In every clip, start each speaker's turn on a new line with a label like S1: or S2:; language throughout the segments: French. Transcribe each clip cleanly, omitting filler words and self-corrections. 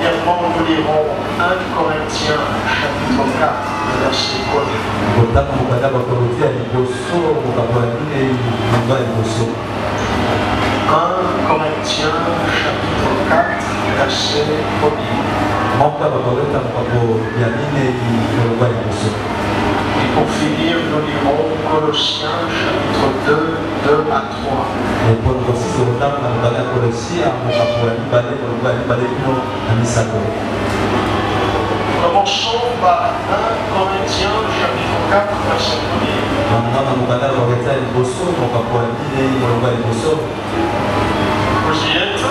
S1: Premièrement, nous lirons 1 Corinthiens chapitre 4, verset 1. 1 Corinthiens chapitre 4, verset 1. Et pour finir, nous lirons Colossiens chapitre 2, 2 à 3. Commençons par 1 Corinthiens chapitre 4, verset 1. Vous y êtes?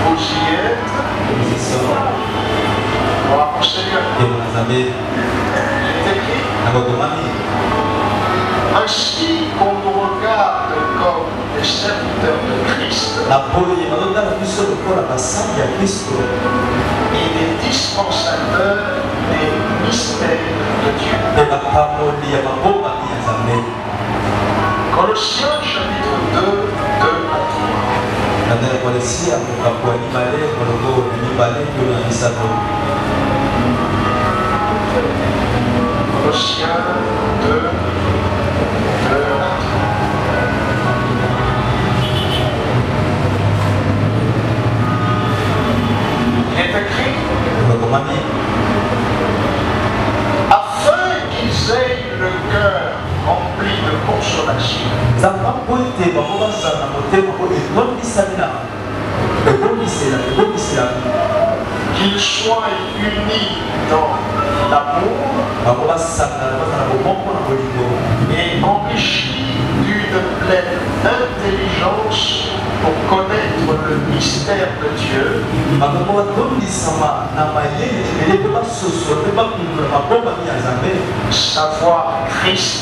S1: Vous y êtes? Gloire au Seigneur. Il est écrit: ainsi qu'on nous regarde comme des serviteurs de Christ, et des dispensateurs des mystères de Dieu. Colossiens chapitre 2, 2 à 3. Colossiens 2, 2 à 3. Il est écrit: afin qu'ils aient le cœur rempli de consolation, qu'ils soient unis dans l'amour et enrichis d'une pleine intelligence pour connaître le mystère de Dieu, savoir Christ.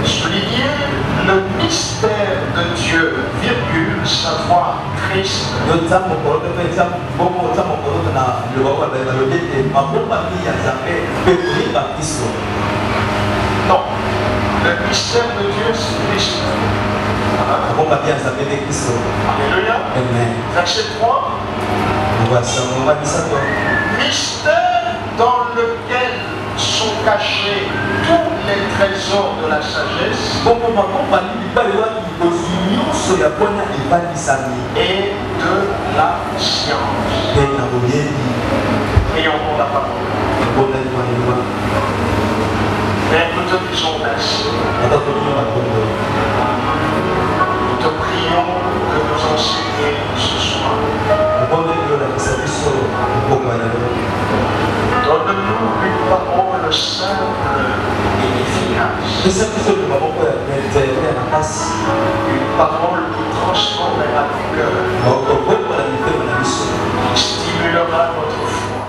S1: Souligner le mystère de Dieu, virgule, savoir Christ. Non, le mystère de Dieu, c'est Christ. Alléluia. Verset 3. Mystère dans lequel sont cachés tous les trésors de la sagesse et de la science. Prions pour la parole. Père, nous te disons merci. Nous te prions de nous enseigner ce soir. Donne-nous une parole simple et efficace. Une parole qui transformera nos cœurs, qui stimulera notre foi,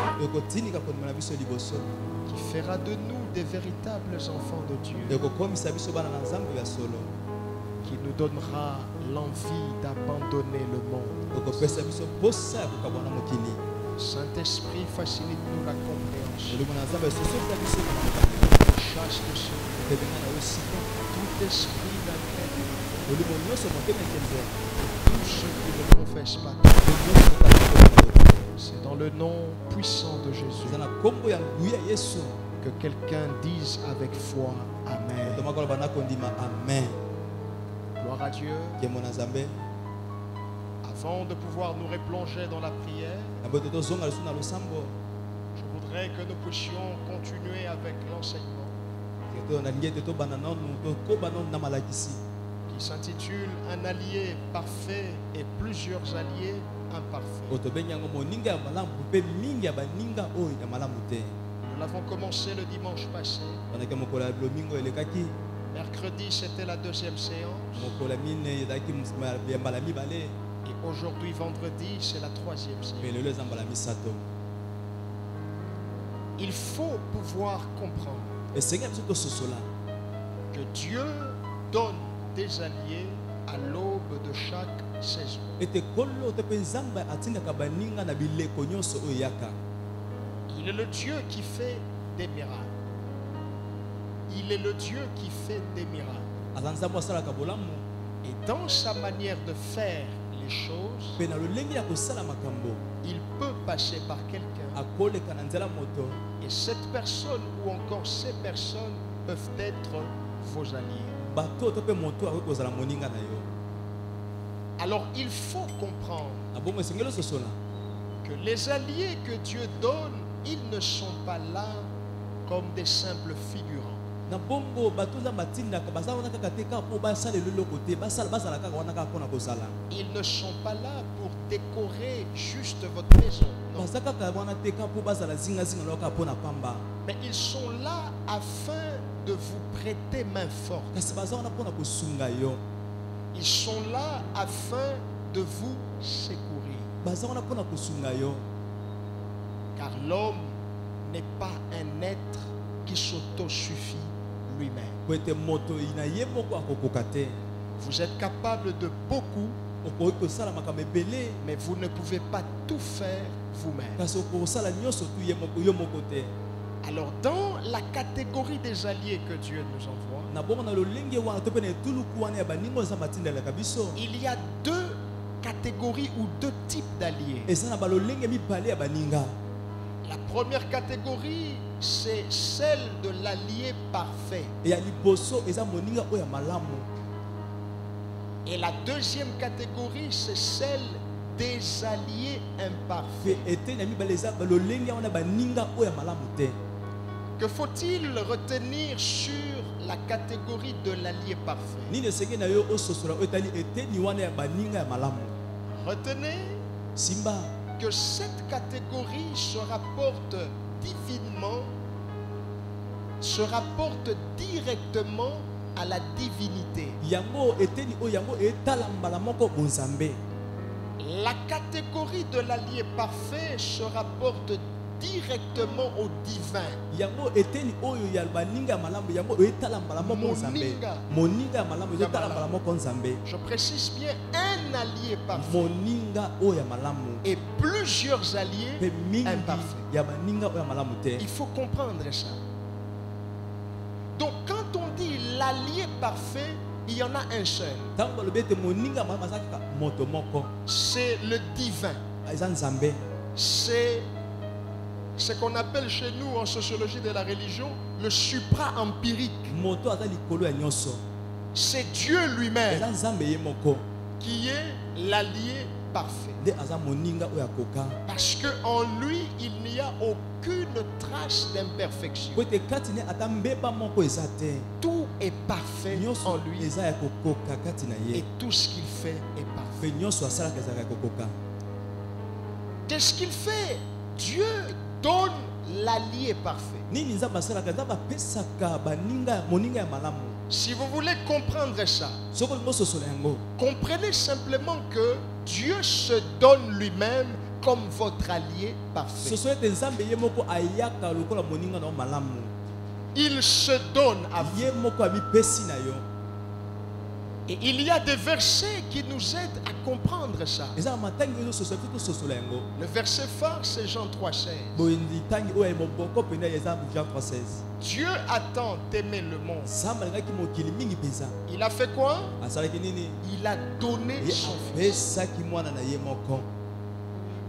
S1: qui fera de nous des véritables enfants de Dieu, qui nous donnera l'envie d'abandonner le monde. Saint-Esprit, facilite-nous la compréhension. Chasse de ce tout esprit d'incrédulité, tout ce qui ne confesse pas. C'est dans le nom puissant de Jésus que quelqu'un dise avec foi Amen. Gloire à Dieu. Avant de pouvoir nous replonger dans la prière, je voudrais que nous puissions continuer avec l'enseignement qui s'intitule Un allié parfait et plusieurs alliés imparfaits. Nous l'avons commencé le dimanche passé. Mercredi, c'était la deuxième séance. Et aujourd'hui, vendredi, c'est la troisième séance. Il faut pouvoir comprendre que Dieu donne des alliés à l'aube de chaque saison. Il est le Dieu qui fait des miracles. Il est le Dieu qui fait des miracles. Et dans sa manière de faire les choses, il peut passer par quelqu'un. Et cette personne ou encore ces personnes peuvent être vos alliés. Alors il faut comprendre que les alliés que Dieu donne, ils ne sont pas là comme des simples figurants. Ils ne sont pas là pour décorer juste votre maison. Non. Mais ils sont là afin de vous prêter main forte. Ils sont là afin de vous secourir. Car l'homme n'est pas un être qui s'auto-suffit lui-même. Vous êtes capable de beaucoup, mais vous ne pouvez pas tout faire vous-même. Alors dans la catégorie des alliés que Dieu nous envoie, il y a deux catégories ou deux types d'alliés. La première catégorie, c'est celle de l'allié parfait. Et la deuxième catégorie, c'est celle des alliés imparfaits. Que faut-il retenir sur la catégorie de l'allié parfait? Retenez que cette catégorie se rapporte divinement, se rapporte directement à la divinité. La catégorie de l'allié parfait se rapporte directement au divin. Je précise bien un allié parfait et plusieurs alliés imparfaits. Il faut comprendre ça. Donc quand on dit l'allié parfait, il y en a un seul. C'est le divin. C'est ce qu'on appelle chez nous en sociologie de la religion le supra-empirique. C'est Dieu lui-même qui est l'allié parfait. Parce qu'en lui, il n'y a aucune trace d'imperfection. Tout est parfait en lui. Et tout ce qu'il fait est parfait. Qu'est-ce qu'il fait? Dieu donne l'allié parfait. Si vous voulez comprendre ça, comprenez simplement que Dieu se donne lui-même comme votre allié parfait. Il se donne à vous. Et il y a des versets qui nous aident à comprendre ça. Le verset phare, c'est Jean 3,16. Dieu a tant aimé le monde. Il a fait quoi? Il a donné son fils.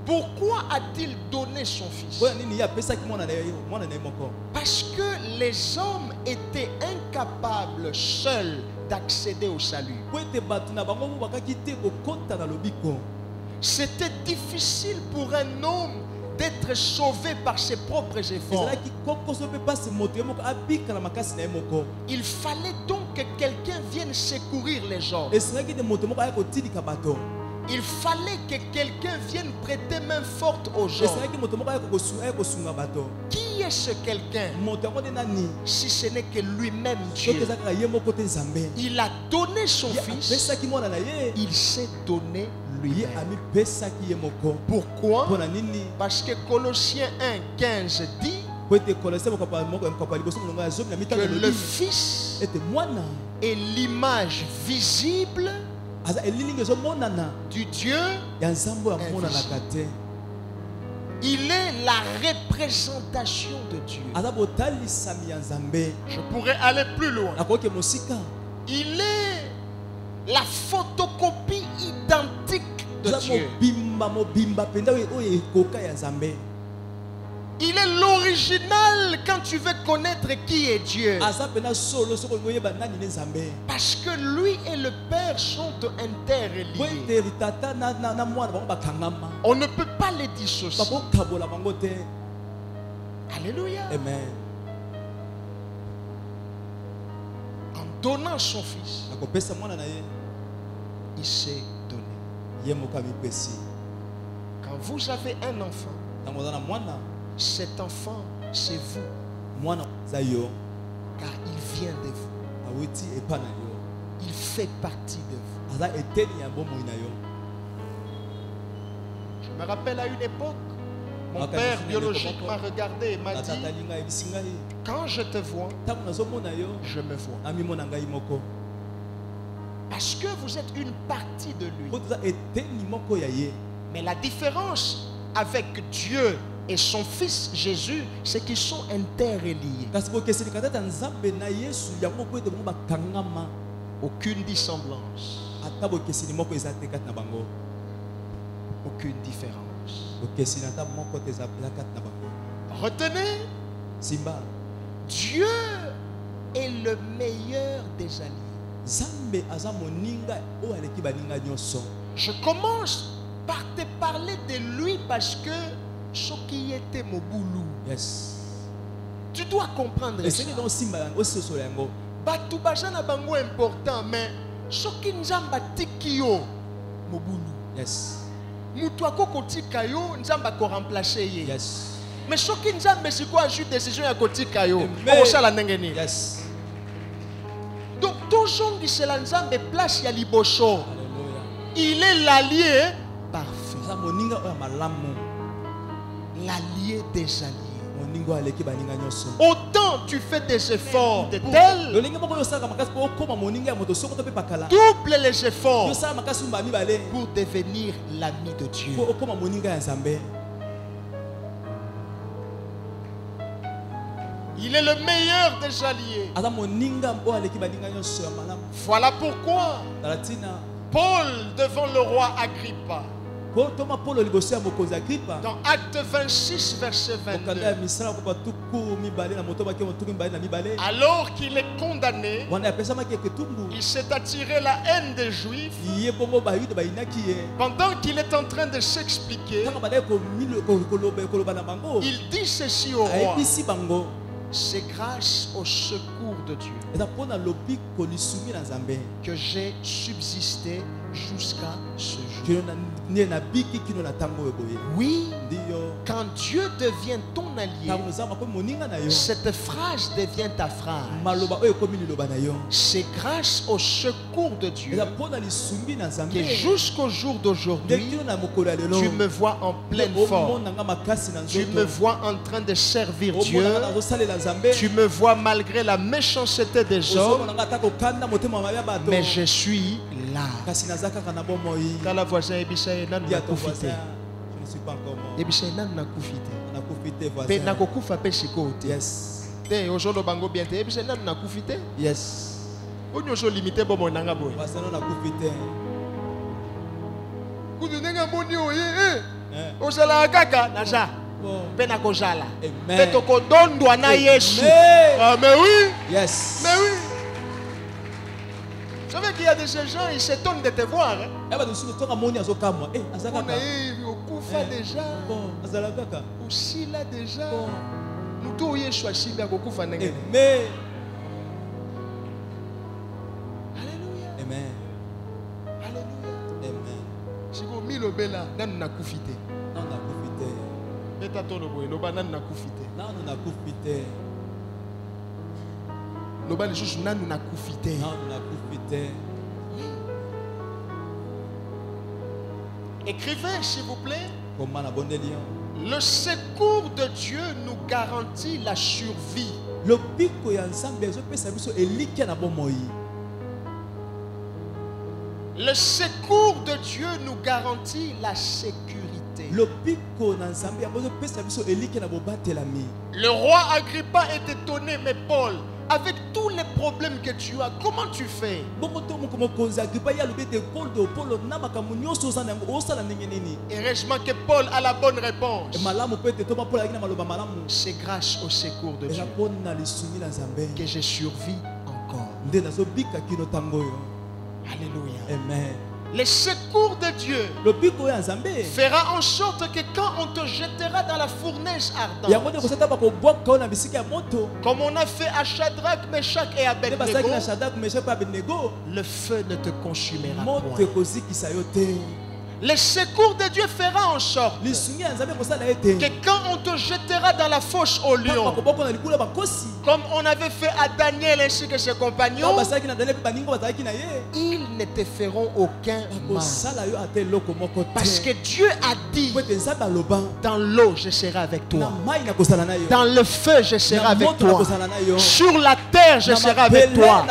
S1: Pourquoi a-t-il donné son fils? Parce que les hommes étaient incapables seuls d'accéder au salut. C'était difficile pour un homme d'être sauvé par ses propres efforts. Il fallait donc que quelqu'un vienne secourir les gens. Il fallait que quelqu'un vienne prêter main forte aux gens. Qui est ce quelqu'un? Si ce n'est que lui-même Dieu. Il a donné son fils. Il s'est donné lui-même. Pourquoi? Parce que Colossiens 1,15 dit que le fils est l'image visible du Dieu invisible. Il est la représentation de Dieu. Je pourrais aller plus loin. Il est
S2: La photocopie identique de Dieu. Il est l'original quand tu veux connaître qui est Dieu. Parce que lui et le Père sont interreliés. On ne peut pas les dissocier. Alléluia.
S1: Amen.
S2: En donnant son fils, il s'est donné. Quand vous avez un enfant, cet enfant, c'est vous. Car il vient de vous. Il fait partie de vous. Je me rappelle à une époque, mon père biologique m'a regardé et m'a dit, quand je te vois, je me vois. Parce que vous êtes une partie de lui. Mais la différence avec Dieu et son fils Jésus, c'est qu'ils sont interreliés. Aucune dissemblance. Aucune différence. Retenez, Dieu est le meilleur des alliés. Je commence par te parler de lui parce que ce qui était mon boulot.
S1: Yes.
S2: Tu dois comprendre ça. Batu bajana bango important, mais ce qui nzamba tikio mon boulot.
S1: Yes.
S2: Mutu akoko tikayo nzamba ko remplacer ye.
S1: Yes.
S2: Mais ce qui nzamba c'est quoi juste décision ya ko tikayo. Ko sala ndengeni.
S1: Yes.
S2: Donc toujours qui c'est la nzamba place ya liboso. Il est l'allié parfait. L'allié des alliés. Autant tu fais des efforts de tel, double les efforts pour devenir l'ami de Dieu. Il est le meilleur des alliés. Voilà pourquoi Paul devant le roi Agrippa, dans Acte 26, verset 22, alors qu'il est condamné, il s'est attiré la haine des Juifs. Pendant qu'il est en train de s'expliquer, il dit ceci au roi: c'est grâce au secours de Dieu que j'ai subsisté jusqu'à ce jour. Oui, quand Dieu devient ton allié, cette phrase devient ta phrase. C'est grâce au secours de Dieu que jusqu'au jour d'aujourd'hui, tu me vois en pleine forme. Tu me vois en train de servir Dieu. Tu me vois malgré la méchanceté des hommes, mais je suis là. Dans la voisin, je ne suis pas encore mort. Je ne suis pas encore mais oui.
S1: Yes.
S2: Mais oui. Vous savez qu'il y a des gens, ils s'étonnent de te voir. On a eu au Koufa déjà. Aussi là déjà. Nous tous y choisi à Koufa. Amen. Alléluia.
S1: Amen.
S2: Alléluia.
S1: Amen.
S2: Si vous mis le bela, nan na koufité.
S1: Non na koufité.
S2: Meta ton lobo, loba nan na koufité.
S1: Non na koufité.
S2: Loba les choses nan na koufité.
S1: Non na koufité.
S2: Écrivez s'il vous plaît. Le secours de Dieu nous garantit la survie. Le secours de Dieu nous garantit la sécurité. Le roi Agrippa est étonné, mais Paul, avec tous les problèmes que tu as, comment tu fais? Heureusement que Paul a la bonne réponse. C'est grâce au secours de Dieu que je survis encore. Alléluia.
S1: Amen.
S2: Le secours de Dieu fera en sorte que quand on te jettera dans la fournaise ardente, comme on a fait à Shadrach, Meshach et Abednego, le feu ne te consumera point. Le secours de Dieu fera en sorte que quand on te jettera dans la fosse au lion, comme on avait fait à Daniel ainsi que ses compagnons, ils ne te feront aucun mal. Parce que Dieu a dit, dans l'eau je serai avec toi, dans le feu je serai avec toi, sur la terre je serai avec toi.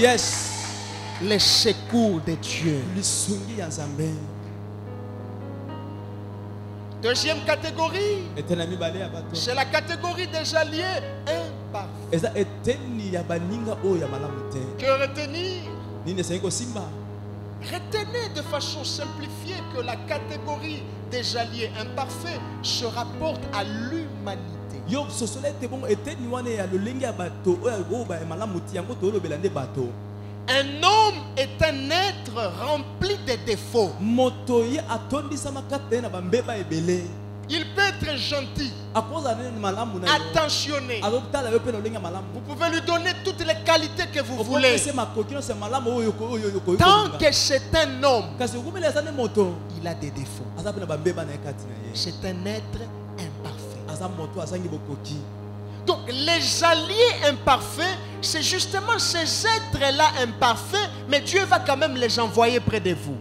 S1: Yes.
S2: Le secours de Dieu. Deuxième catégorie, c'est la catégorie des alliés imparfaits. Que retenir? Retenez de façon simplifiée que la catégorie des alliés imparfaits se rapporte à l'humanité. Un homme est un être rempli de défauts. Il peut être gentil, attentionné. Vous pouvez lui donner toutes les qualités que vous voulez. Tant que c'est un homme, il a des défauts. C'est un être imparfait. Donc les alliés imparfaits, c'est justement ces êtres-là imparfaits, mais Dieu va quand même les envoyer près de vous.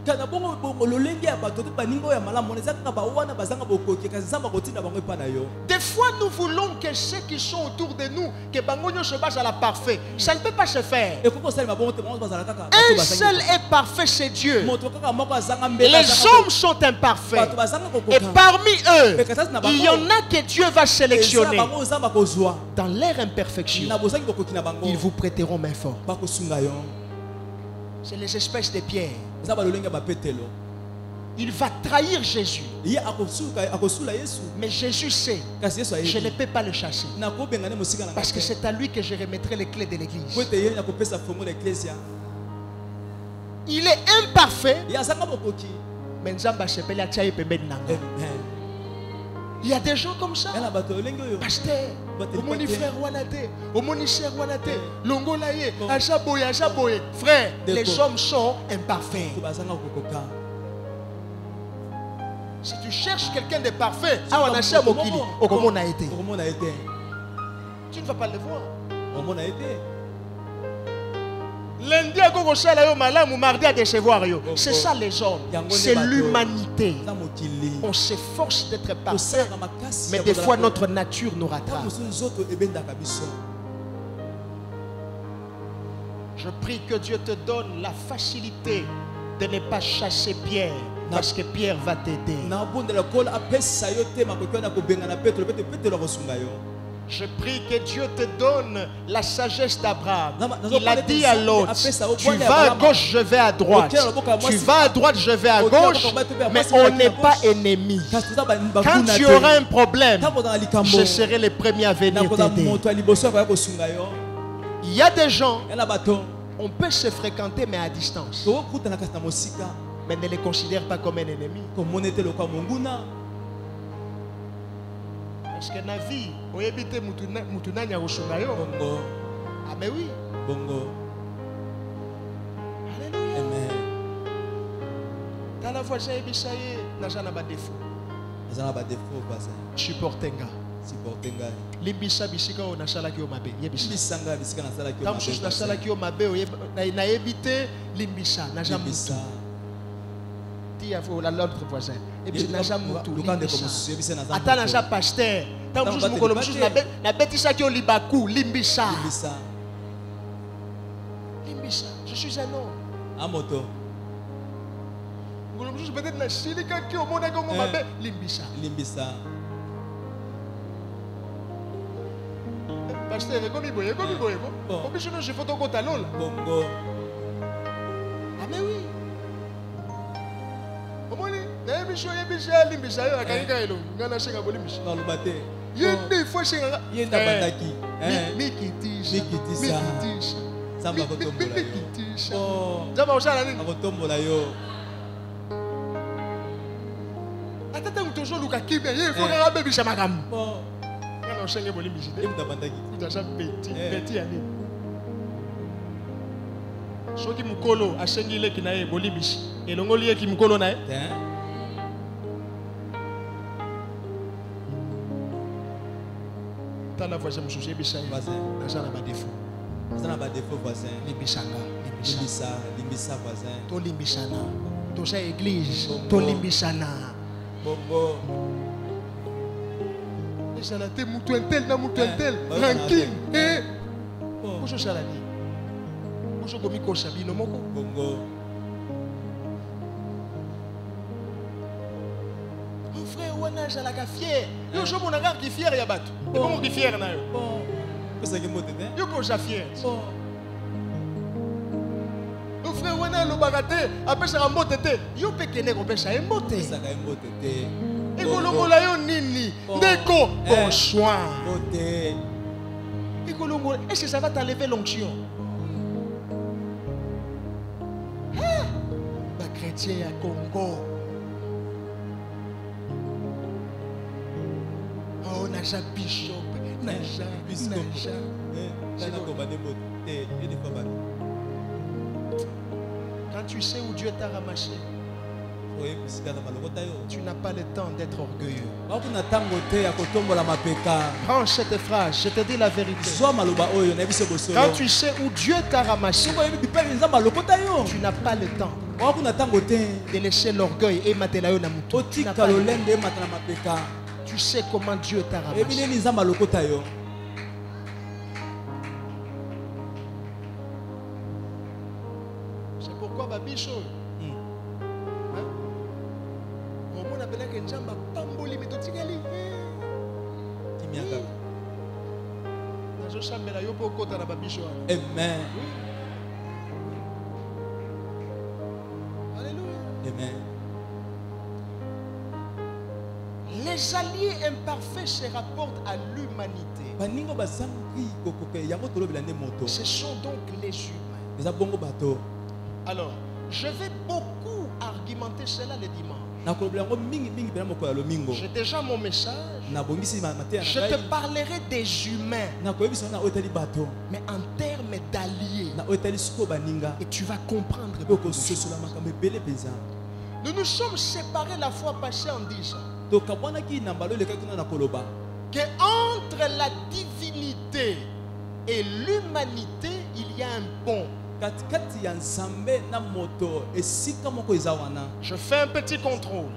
S2: Des fois, nous voulons que ceux qui sont autour de nous, que Bangonio se base à la parfaite. Ça ne peut pas se faire. Un seul est parfait, c'est Dieu. Les hommes sont imparfaits. Et parmi eux, il y en a que Dieu va sélectionner. Dans leur imperfection, ils vous prêteront main forte. C'est les espèces de pierre. Il va trahir Jésus. Mais Jésus sait, je ne peux pas le chasser. Parce que c'est à lui que je remettrai les clés de l'église. Il est imparfait. Mais il y a des gens comme ça. Pasteur, omoni frère wanate, omoni sœur wanate, longolaye, achaboye, achaboye. Frère, les hommes sont imparfaits. Si tu cherches quelqu'un de parfait, tu ne vas pas le voir. Lundi à mardi à décevoir. C'est ça les hommes. C'est l'humanité. On s'efforce d'être parfait, mais des fois notre nature nous rattrape. Je prie que Dieu te donne la facilité de ne pas chasser Pierre, parce que Pierre va t'aider. Je prie que Dieu te donne la sagesse d'Abraham. Il a dit à l'autre, tu vas à gauche, je vais à droite. Tu vas à droite, je vais à gauche. Mais on n'est pas ennemis. Quand tu auras un problème, je serai le premier à venir t'aider. Il y a des gens, on peut se fréquenter mais à distance. Mais ne les considère pas comme un ennemi. Parce que la vie, on évite Moutounania au Shungayo. Ah, mais oui.
S1: Bongo.
S2: Alléluia.
S1: Amen.
S2: Dans la voisin, Ebisaye, n'a jamais pas de défaut.
S1: N'a pas de défaut, pas ça.
S2: Supportenga.
S1: Supportenga.
S2: Limbisa bisika on a salaki au mabe.
S1: Limbisa bisika na salaki au mabe.
S2: Tam na salaki au mabe, na évité limbisa, n'a jamais mutu. Dis à l'autre voisin. Et puis n'a jamais mutu. Attends, n'a jamais pasteur. Tam juste mukolo juste na betisa ki o libaku, limbisa. Limbisa. Je suis un homme.
S1: Amoto.
S2: Mukolo juste peut-être na silika ki o mona ko mabe, limbisa.
S1: Limbisa.
S2: Pasteur, comme boye, comme boye. Comme je photo ko talol.
S1: Bongo.
S2: Ah mais oui. Omoni, na ebiso yebisa limbisa yo akayika elo. Ngana shenga bolimbisa.
S1: Na lobate.
S2: Yende fo shenga.
S1: Yenda bandaki.
S2: Mikitisha.
S1: Samba kotombola yo.
S2: Oh. Zaba osala nini?
S1: Akotombola yo.
S2: Atata utozo luka kibe, ye fo ka bebisa makambo.
S1: Oh.
S2: Ngana shenga bolimbisa.
S1: Yenda bandaki.
S2: Utaza petit ya nini? Soki mukolo ashengi leki na ye bolimbisa. Elongoli ye ki mukolo na ye. La voisin monsieur Jebisa voisin dans la défaut
S1: dans la défaut voisin
S2: limbisanga
S1: limbisa voisin
S2: to limbisana to sa église to limbisana
S1: bongo
S2: ça te mutu entel na mutu entel ranking bonjour salani bonjour komiko sabino moko
S1: bongo
S2: mon frère wana jalaka fier yo jo mon agar qui fier ya bato et bon qui fier na yo
S1: ça qui mote te
S2: yo ko ja fier mon frère wana lo bagate apesa mbote te yo pekene ko pesa mbote
S1: ça ka mbote te
S2: e ko longola yo nini ndeko bonsoir
S1: mbote
S2: e ko longola est-ce que ça va t'enlever l'onction ba chrétien ya Congo Naja bishop, Naja. Quand tu sais où Dieu t'a ramassé, tu n'as pas le temps d'être orgueilleux. Prends cette phrase, je te dis la vérité. Quand tu sais où Dieu t'a ramassé, tu n'as pas le temps de laisser l'orgueil et matelayo na mutu. Tu sais comment Dieu t'a ramassé. C'est pourquoi Babicho. On appelle que Njamba Pamboli Metotikali.
S1: Amen.
S2: Alléluia.
S1: Amen.
S2: Les alliés imparfaits se rapportent à l'humanité. Ce sont donc les humains. Alors, je vais beaucoup argumenter cela le dimanche. J'ai déjà mon message. Je te parlerai des humains, mais en termes d'alliés. Et tu vas comprendre. Nous nous sommes séparés la fois passée en disant que entre la divinité et l'humanité, il y a un pont. Je fais un petit contrôle.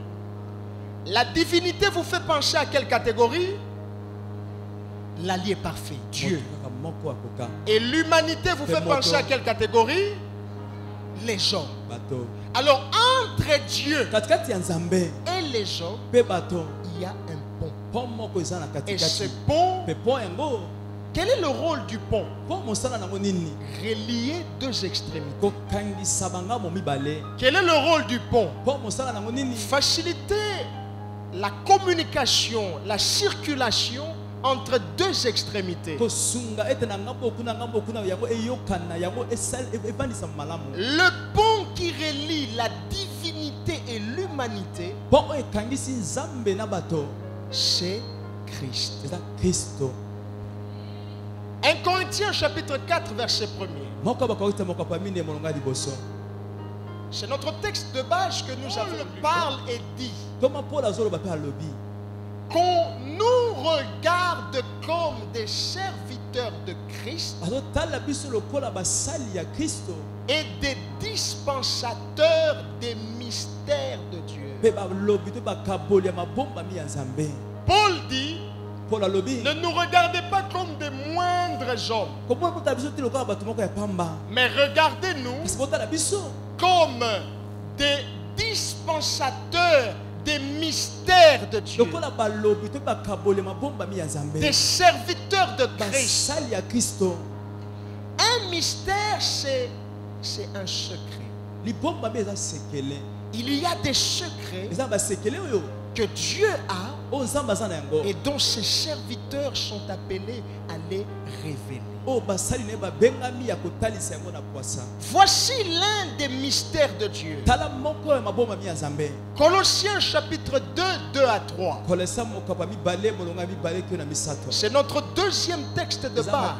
S2: La divinité vous fait penser à quelle catégorie? L'allié parfait, Dieu. Et l'humanité vous fait penser à quelle catégorie? Les hommes. Alors entre Dieu et les hommes, il y a un pont. Et ce pont, quel est le rôle du pont? Relier deux extrémités. Quel est le rôle du pont? Faciliter la communication, la circulation entre deux extrémités. Le pont qui relie la divinité et l'humanité, c'est Christ. 1 Corinthiens chapitre 4 verset 1er. C'est notre texte de base que nous avons lu. Parle et dit qu'on nous regarde comme des serviteurs de Christ et des dispensateurs des mystères de Dieu. Paul dit: ne nous regardez pas comme des moindres hommes, mais regardez-nous comme des dispensateurs des mystères de Dieu, des serviteurs de Christ. Un mystère, c'est un secret. Il y a des secrets que Dieu a et dont ses serviteurs sont appelés à les révéler. Voici l'un des mystères de Dieu. Colossiens chapitre 2, 2 à 3. C'est notre deuxième texte de base.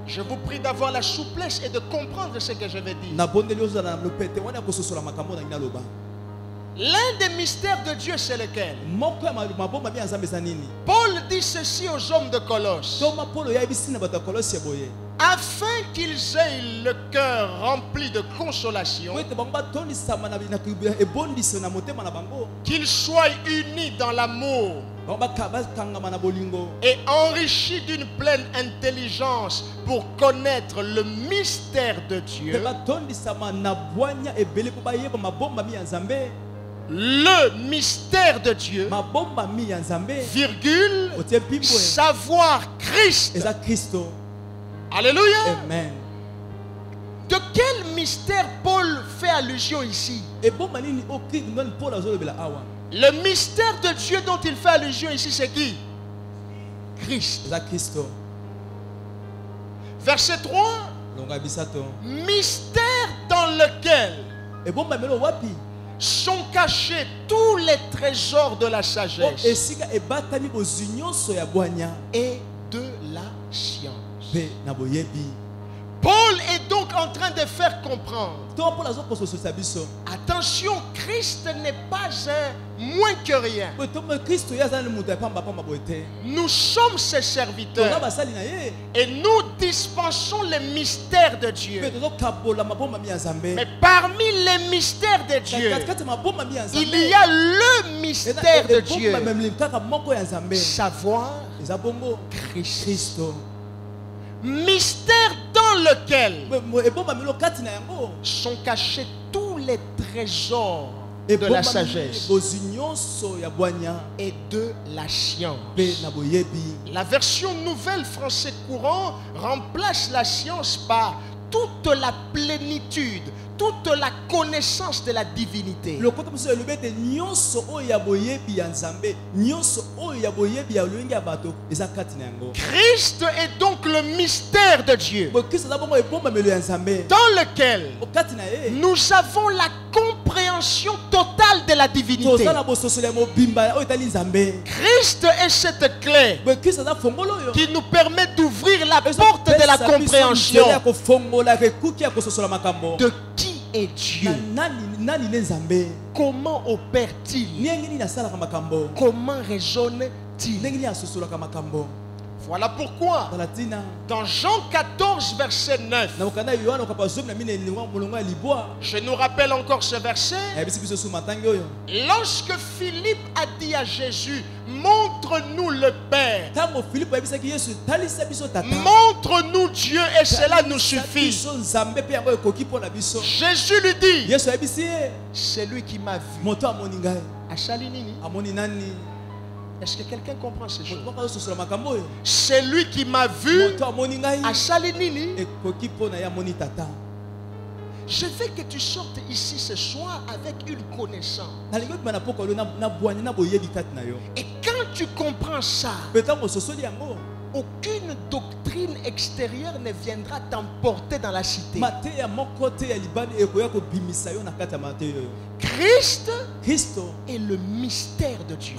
S2: Je vous prie d'avoir la souplesse et de comprendre ce que je vais dire. L'un des mystères de Dieu, c'est lequel? Paul dit ceci aux hommes de Colosse. Afin qu'ils aient le cœur rempli de consolation, qu'ils soient unis dans l'amour et enrichis d'une pleine intelligence pour connaître le mystère de Dieu, le mystère de Dieu, virgule, savoir Christ. Alléluia.
S1: Amen.
S2: De quel mystère Paul fait allusion ici? Le mystère de Dieu dont il fait allusion ici, c'est qui? Christ. Verset 3. Mystère dans lequel sont cachés tous les trésors de la sagesse et de la science. Paul est donc en train de faire comprendre. Attention, Christ n'est pas un moins que rien. Nous sommes ses serviteurs et nous dispensons les mystères de Dieu. Mais parmi les mystères de Dieu, il y a le mystère de Dieu. Savoir Christ. Mystère dans lequel sont cachés tous les trésors de la sagesse et de la science. La version nouvelle français courant remplace la science par toute la plénitude, toute la connaissance de la divinité. Christ est donc le mystère de Dieu dans lequel nous avons la compréhension totale de la divinité. Christ est cette clé qui nous permet d'ouvrir la porte de la compréhension de qui est Dieu. Comment opère-t-il? Comment raisonne-t-il? Voilà pourquoi dans Jean 14 verset 9, je nous rappelle encore ce verset. Lorsque Philippe a dit à Jésus, montre-nous le Père, montre-nous Dieu et cela nous suffit. Jésus lui dit, c'est lui qui m'a vu. Est-ce que quelqu'un comprend ces choses? C'est lui qui m'a vu à Salinini. Je veux que tu sortes ici ce soir avec une connaissance. Et quand tu comprends ça, aucune doctrine extérieure ne viendra t'emporter dans la cité. Christ est le mystère de Dieu.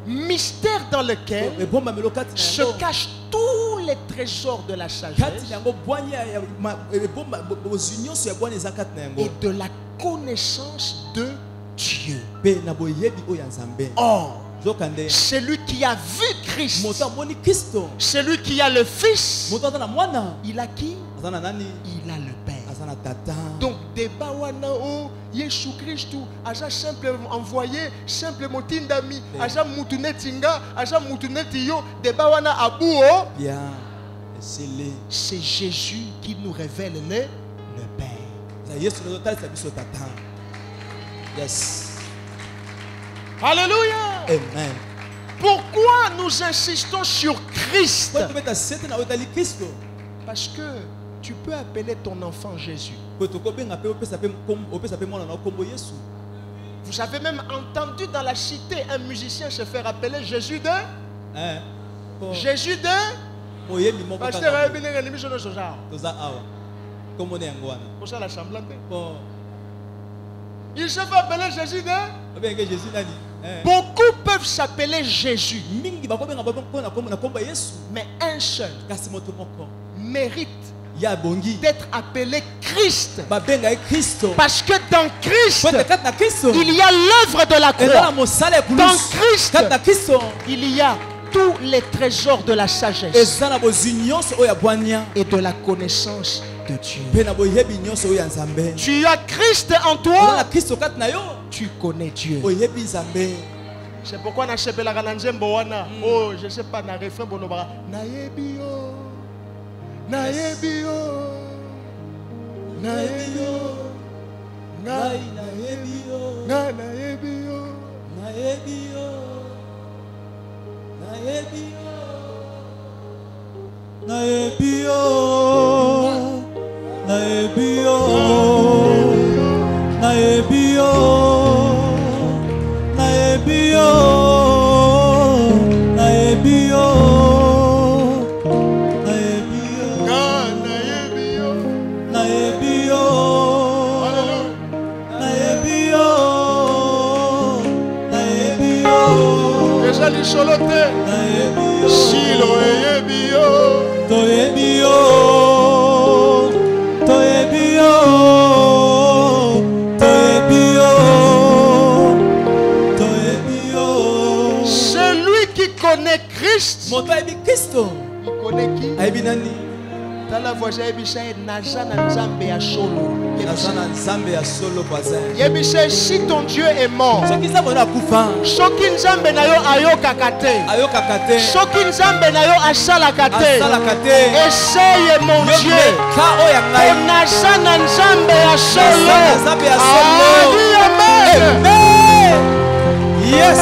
S2: Mystère dans lequel se cachent tous les trésors de la sagesse et de la connaissance de Dieu. Or, celui qui a vu Christ, celui qui a le Fils, il a qui? Il a le Père. Donc, débat wana o Yesu Christ aja simple envoyé, simple motindami, aja mutunetinga, aja mutunetiyo, débat wana abuo. C'est Jésus qui nous révèle le Père.
S1: Yes.
S2: Alléluia.
S1: Amen.
S2: Pourquoi nous insistons sur Christ? Parce que tu peux appeler ton enfant Jésus. Vous avez même entendu dans la cité un musicien se faire appeler Jésus de Jésus de Pasteur il se fait appeler Jésus de. Beaucoup peuvent s'appeler Jésus, mais un seul mérite d'être appelé Christ. Parce que dans Christ, il y a l'œuvre de la croix. Dans Christ, il y a tous les trésors de la sagesse et de la connaissance de Dieu. Tu as Christ en toi, tu connais Dieu. C'est pourquoi na chepela kana nzembo wana. Oh, je sais pas na refrain bonobara. Nayebi yo. Nayebi yo. Nayebi yo. Nayebi yo. Nayebi yo. Nayebi yo. Nayebi yo. Nayebi yo. Nayebi yo. Nayebi yo. Naebio, Naebio, Naebio, Naebio, Naebio, Naebio. Déjà les cholotés. Naebio, Silo Ebio, Toebio, Toebio. Connaît Christ. Il connaît qui? Tala voisin Yebisha Naja Nzambe ya solo. Yebisha si ton Dieu est mort. Soki Nzambe na yo ayoka kate. Soki Nzambe na yo asala kate. Essaye mon Dieu. Naja Nzambe ya solo. Amen.
S1: Yes.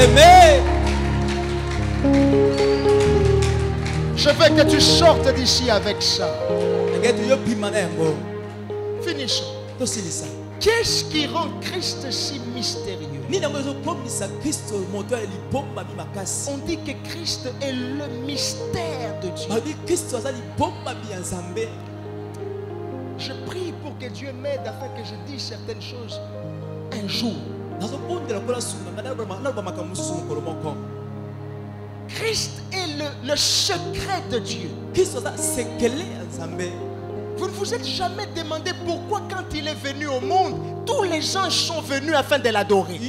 S1: Amen.
S2: Je veux que tu sortes d'ici avec ça. Finissons. Qu'est-ce qui rend Christ si mystérieux? On dit que Christ est le mystère de Dieu. Je prie pour que Dieu m'aide afin que je dise certaines choses un jour. Christ est le secret de Dieu. Vous ne vous êtes jamais demandé pourquoi quand il est venu au monde, tous les anges sont venus afin de l'adorer.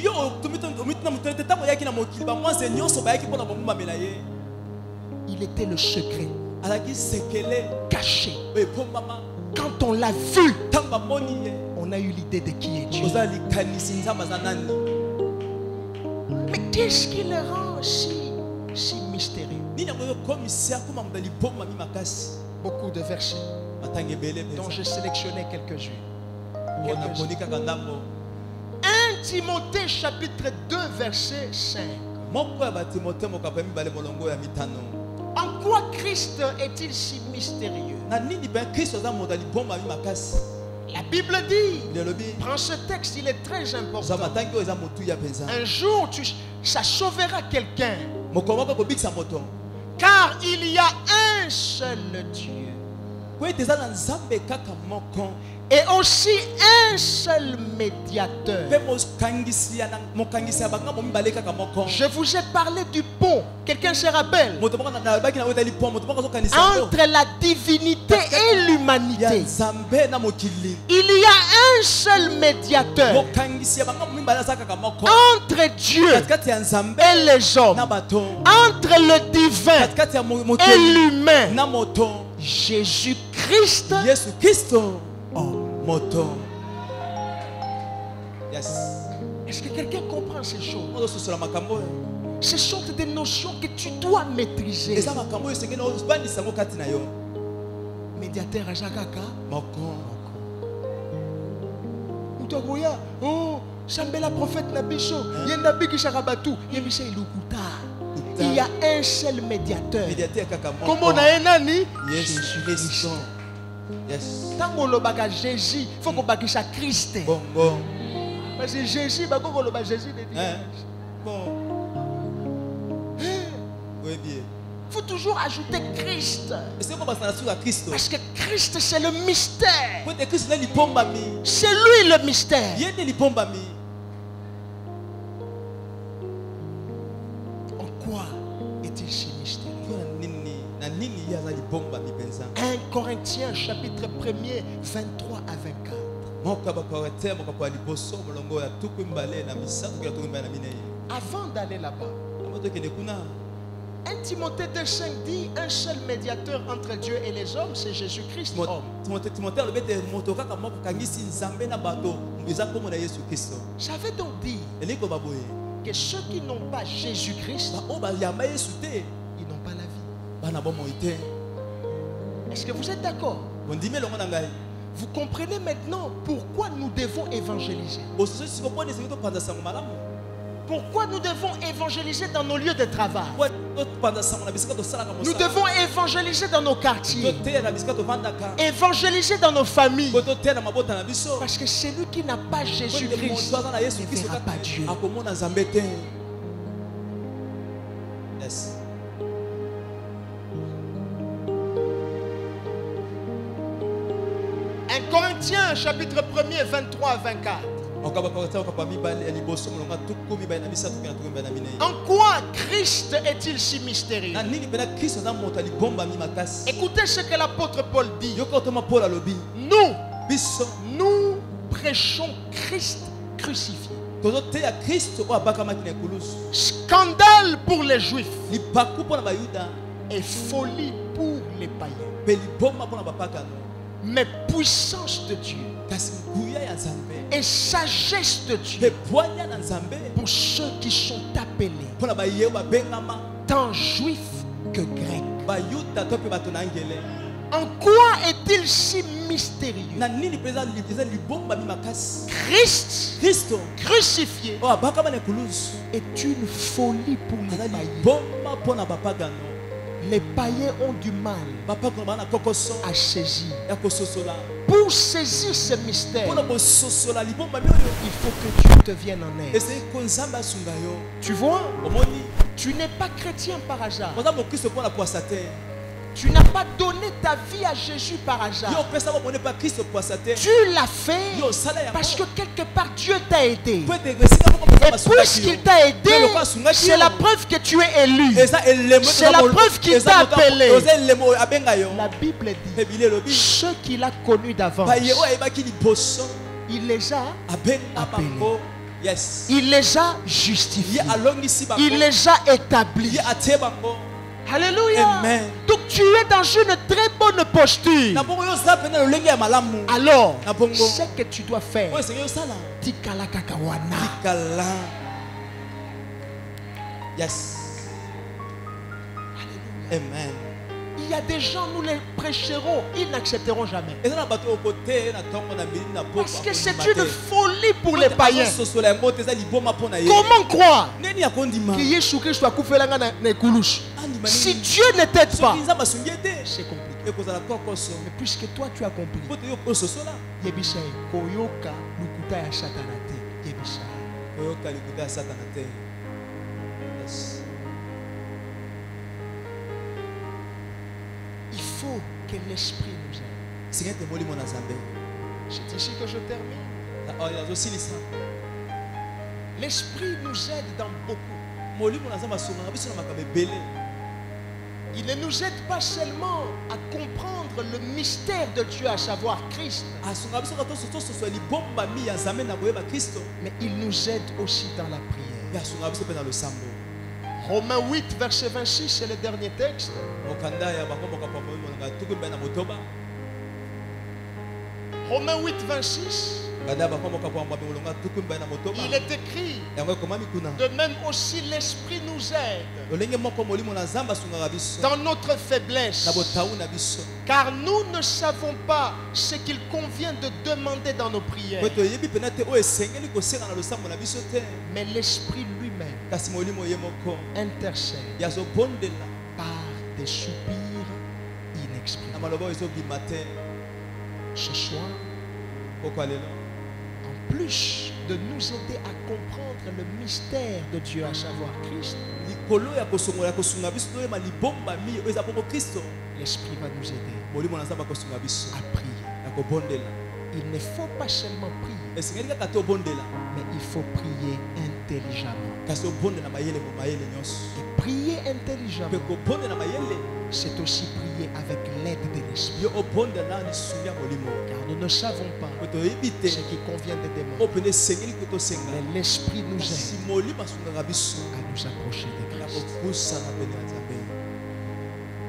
S2: Il était le secret, caché. Quand on l'a vu, on a eu l'idée de qui est Dieu. Mais qu'est-ce qui le rend si mystérieux? Beaucoup de versets dont j'ai sélectionné quelques-uns. 1 Timothée chapitre 2 verset 5. En quoi Christ est-il si mystérieux? La Bible dit, prends ce texte, il est très important. Un jour, ça sauvera quelqu'un. Car il y a un seul Dieu. Et aussi un seul médiateur. Je vous ai parlé du pont. Quelqu'un se rappelle? Entre la divinité et l'humanité. Il y a un seul médiateur entre Dieu et les hommes. Entre le divin et l'humain. Jésus-Christ.
S1: Yes.
S2: Est-ce que quelqu'un comprend ces choses? Ce sont des notions que tu dois maîtriser. Médiateur à Jakaka. Mutogoya, oh, Chambela prophète Nabicho, Yendabi Kisharabatu, Yemisha Ilukuta. Il y a un seul médiateur. Comme on a un ami, Jésus-Christ. Tant qu'on a Jésus, il faut qu'on ait Christ. Parce que Jésus, il faut toujours ajouter Christ. Parce que Christ, c'est le mystère. C'est lui le mystère. En quoi est-il si mystérieux? 1 Corinthiens chapitre 1er 23 à 24. Avant d'aller là-bas, 1 Timothée 2,5 dit un seul médiateur entre Dieu et les hommes, c'est Jésus-Christ. J'avais donc dit que ceux qui n'ont pas Jésus-Christ, ils n'ont pas la vie. Est-ce que vous êtes d'accord? Vous comprenez maintenant pourquoi nous devons évangéliser? Pourquoi nous devons évangéliser dans nos lieux de travail? Nous devons évangéliser dans nos quartiers. Évangéliser dans nos familles. Parce que celui qui n'a pas Jésus-Christ ne verra pas Dieu.
S1: Yes.
S2: Corinthiens chapitre 1er 23 à 24. En quoi Christ est-il si mystérieux? Écoutez ce que l'apôtre Paul dit. Nous prêchons Christ crucifié. Scandale pour les Juifs et folie pour les païens. Mais puissance de Dieu et sagesse de Dieu pour ceux qui sont appelés, tant juifs que grecs. En quoi est-il si mystérieux? Christ crucifié est une folie pour les païens. Les païens ont du mal à saisir. Pour saisir ce mystère, il faut que Dieu te vienne en aide. Tu vois, tu n'es pas chrétien par hasard. Tu n'as pas donné ta vie à Jésus par hasard. Tu l'as fait parce que quelque part Dieu t'a aidé. Et puisqu'il t'a aidé, c'est la preuve que tu es élu. C'est la preuve qu'il t'a appelé. La Bible dit, ceux qu'il a connus d'avance, il les a appelés. Il les a justifiés. Il les a établis. Alléluia. Amen. Donc tu es dans une très bonne posture. Alors, ce que tu dois faire, tikala kakawana.
S1: Yes.
S2: Alléluia. Amen. Il y a des gens, nous les prêcherons, ils n'accepteront jamais. Parce que c'est une folie pour les païens. Comment croire que Yeshua soit si Dieu ne t'aide pas, c'est compliqué. Mais puisque toi tu as compris, il faut que l'esprit nous aide. C'est ici que je termine. L'esprit nous aide dans beaucoup. Il ne nous aide pas seulement à comprendre le mystère de Dieu, à savoir Christ, mais il nous aide aussi dans la prière. Romains 8, verset 26, c'est le dernier texte. Romains 8, 26. Il est écrit, de même aussi l'Esprit nous aide dans notre faiblesse, car nous ne savons pas ce qu'il convient de demander dans nos prières. Mais l'Esprit lui-même intercède par des soupirs inexprimables. Ce soir, en plus de nous aider à comprendre le mystère de Dieu, à savoir Christ, l'Esprit va nous aider à prier. Il ne faut pas seulement prier, mais il faut prier intelligemment. Et prier intelligemment, c'est aussi prier avec l'aide de l'Esprit. Car nous ne savons pas ce qui convient de demander. Mais l'Esprit nous aide à nous approcher de Christ.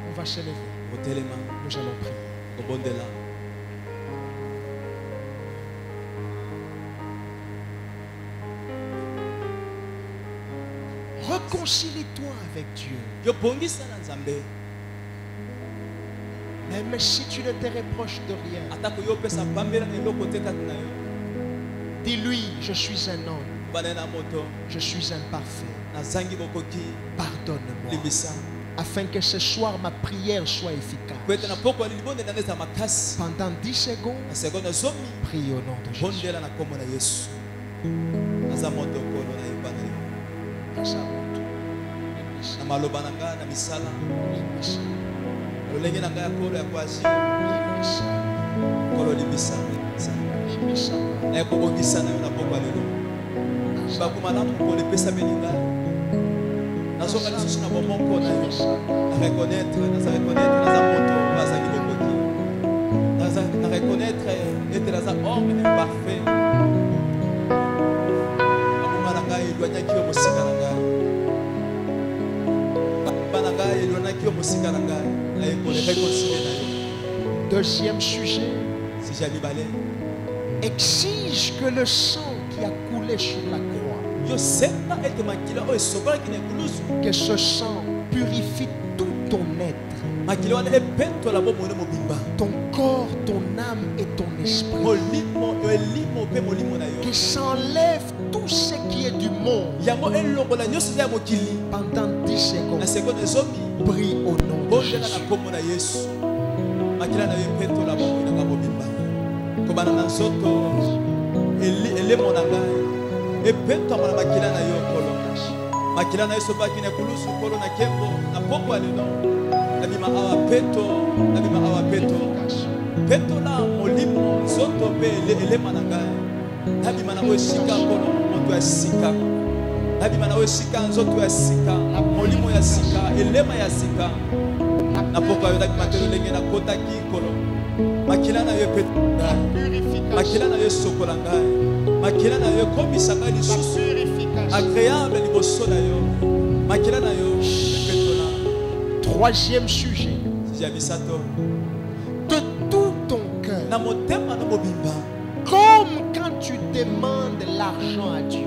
S2: On va se lever. Nous allons prier. Réconcilie-toi avec Dieu. Même si tu ne te reproches de rien, dis-lui, je suis un homme, je suis imparfait, pardonne-moi, afin que ce soir ma prière soit efficace. Pendant 10 secondes, prie au nom de Jésus. Deuxième sujet, exige que le sang qui a coulé sur la croix, que ce sang purifie tout ton être, ton corps, ton âme et ton esprit, que s'enlève tout ce qui est du monde. Pendant 10 secondes, prie au nom de Jésus. Troisième sujet, de tout ton cœur, comme quand tu demandes l'argent à Dieu,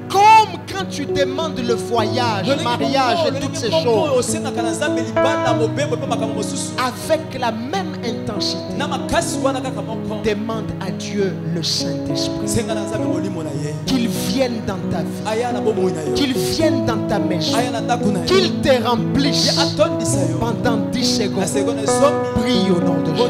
S2: comme quand tu demandes le voyage, le mariage et toutes ces choses, avec la même intensité, demande à Dieu le Saint-Esprit, qu'il vienne dans ta vie, qu'il vienne dans ta maison, qu'il te remplisse. Pendant 10 secondes, prie au nom de Jésus.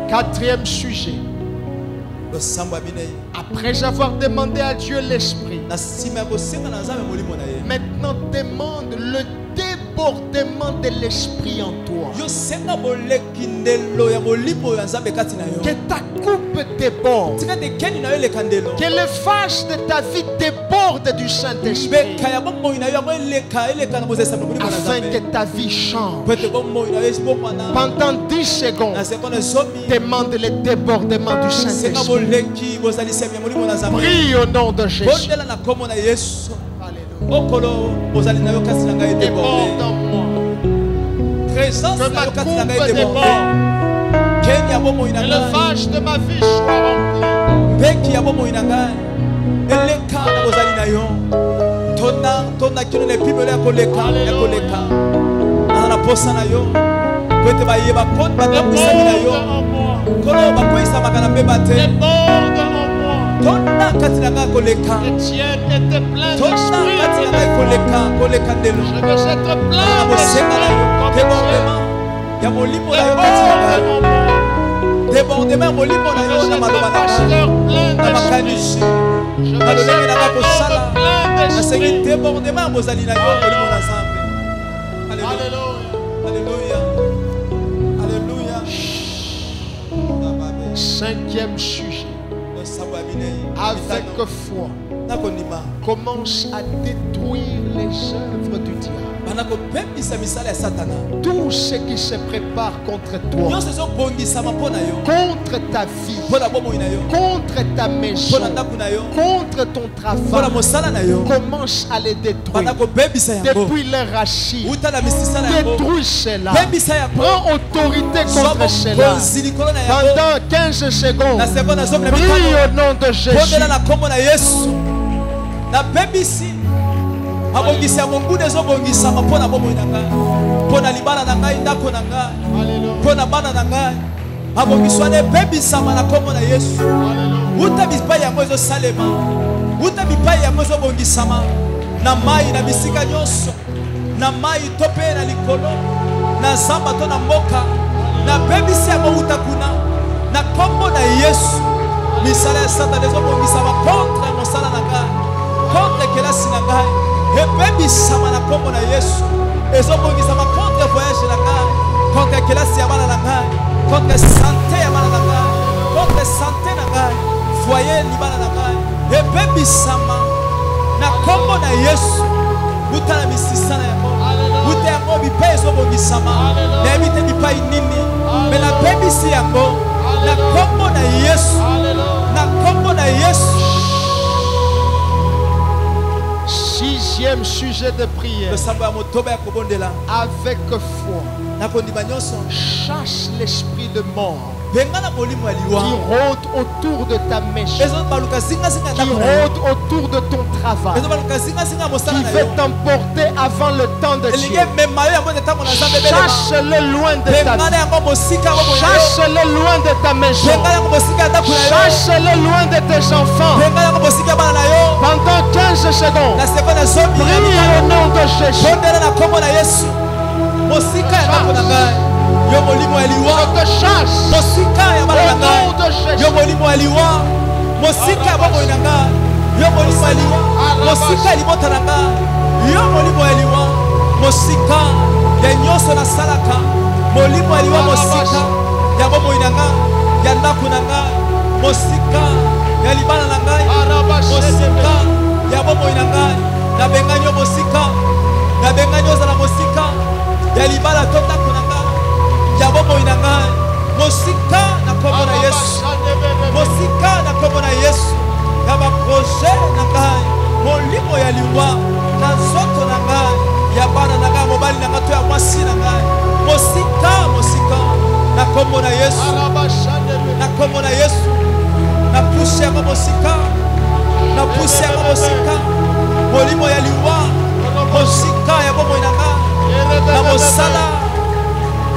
S2: Quatrième sujet. Après avoir demandé à Dieu l'esprit, maintenant demande le débordement de l'esprit en toi. Que ta coupe déborde. Que le vase de ta vie déborde du Saint-Esprit. Afin que ta vie change. Pendant 10 secondes, demande le débordement du Saint-Esprit. Prie au nom de Jésus. Déborde en moi. Que ma coupe déborde. Que le vase de ma vie soit rempli. Etienne était plein d'esprit. Je veux être plein d'esprit. Débordement molimo na yo na maloba na makanisi. Je veux être plein d'esprit. Débordement bozali na yo molimo na Nzambe. Alléluia. Alléluia. Alléluia. Cinquième sujet. Avec foi, commence à détruire les œuvres du diable. Tout ce qui se prépare contre toi, contre ta vie, contre ta maison, contre ton travail, commence à les détruire. Depuis les racines, détruis cela. Prends autorité contre cela. Pendant 15 secondes, prie au nom de Jésus. Abongisa mungu dezo bongisa mapona bomo inanga pona libala na ngai ndako na ngai pona bana na ngai abongiswa ne bebisa mana komo na Yesu uta bipai ya mozo salema uta bipai ya mozo bongisa na mai na bisika nyonso na mai tope na likolo na zamba to na mboka na bebisa ya uta kuna na kombo na Yesu misala ya Satan dezo bongisa contre mosala na ngai contre kelasi na ngai ebebisama na kombo na Yesu ezobongisama contre voyage na ngai contre kelasi ya bana na ngai contre santé ya bana na ngai contre santé na ngai foyer libana na ngai ebebisama na kombo na Yesu buta na misisa na yango buta yango bipai ezobongisama na ebite bipai nini me na bebisi yango na kombo na Yesu na kombo na Yesu. Sixième sujet de prière. Avec foi, chasse l'esprit de mort qui rôde autour de ta maison, qui rôde autour de ton travail, qui veut t'emporter avant le temps de Dieu. Chasse-le loin de ta vie. Chasse-le loin de ta maison. Chasse-le loin de tes enfants. Pendant 15 secondes, prie au nom de Jésus. Yo molimo eliwa je te chasse mosika ya bana na yo molimo eliwa mosika babo inanga yo molimo eliwa mosika libota nanga yo molimo eliwa mosika ya nyoso na salaka molimo eliwa mosika ya babo inanga ya ndako nanga mosika ya libana nanga mosika ya babo inanga na benganyo mosika na benganyo za mosika ya libala to ndako nanga Yabomo inanga mosika na kombo na Yesu mosika na kombo na Yesu yaba projet na ngai molimo ya liwa na nzoto na ngai ya bana na ngai mobali na ngato ya mwasi na ngai mosika na kombo na Yesu na kombo na Yesu na pusi ya mosika na pusi ya mosika molimo ya liwa mosika ya bomo inanga na mosala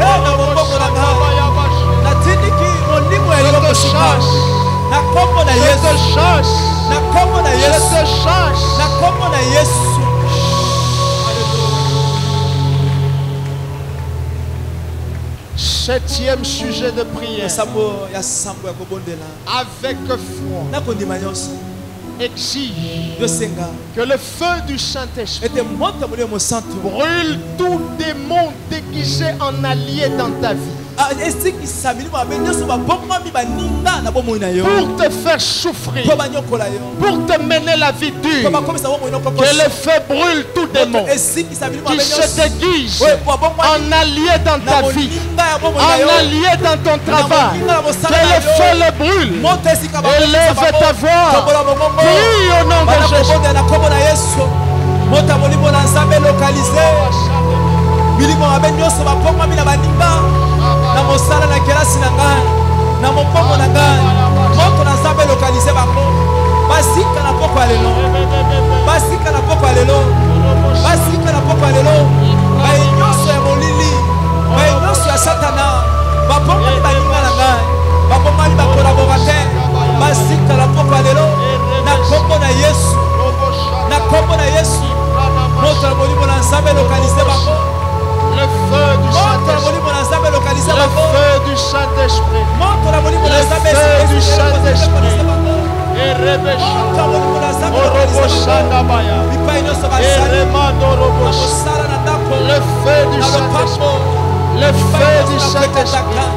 S2: na moboko na ngai natindiki molimo ya liwa mosika na kombo na Yesu na kombo na Yesu na kombo na Yesu. Septième sujet de prière. Avec foi, exige que le feu du Saint-Esprit brûle tout démon déguisé en allié dans ta vie. Pour te faire souffrir, pour te mener la vie dure, que le feu brûle tout démon qui se déguise en allié dans ta vie, en allié dans ton travail. Que le feu le brûle. Élève ta voix, prie au nom de Jésus.
S1: Na mosala na kelasi na ngai na mopongo na ngai moto na nzambe lokalize bango basika na poko ya lelo basika na poko ya lelo basika na poko ya lelo baye nyonso ya molili baye nyonso ya satana babongani baninga na ngai babongani bakolaborateur basika na poko ya lelo na kombo na Yesu na kombo na Yesu moto na molimo na nzambe lokalize bango.
S2: Le feu du Saint-Esprit. Le feu du Saint-Esprit. Le feu du Saint-Esprit. Et Rebesha. Oroboshanabaya. Et Remando Robosha. Le feu du Saint-Esprit. Le feu du Saint-Esprit.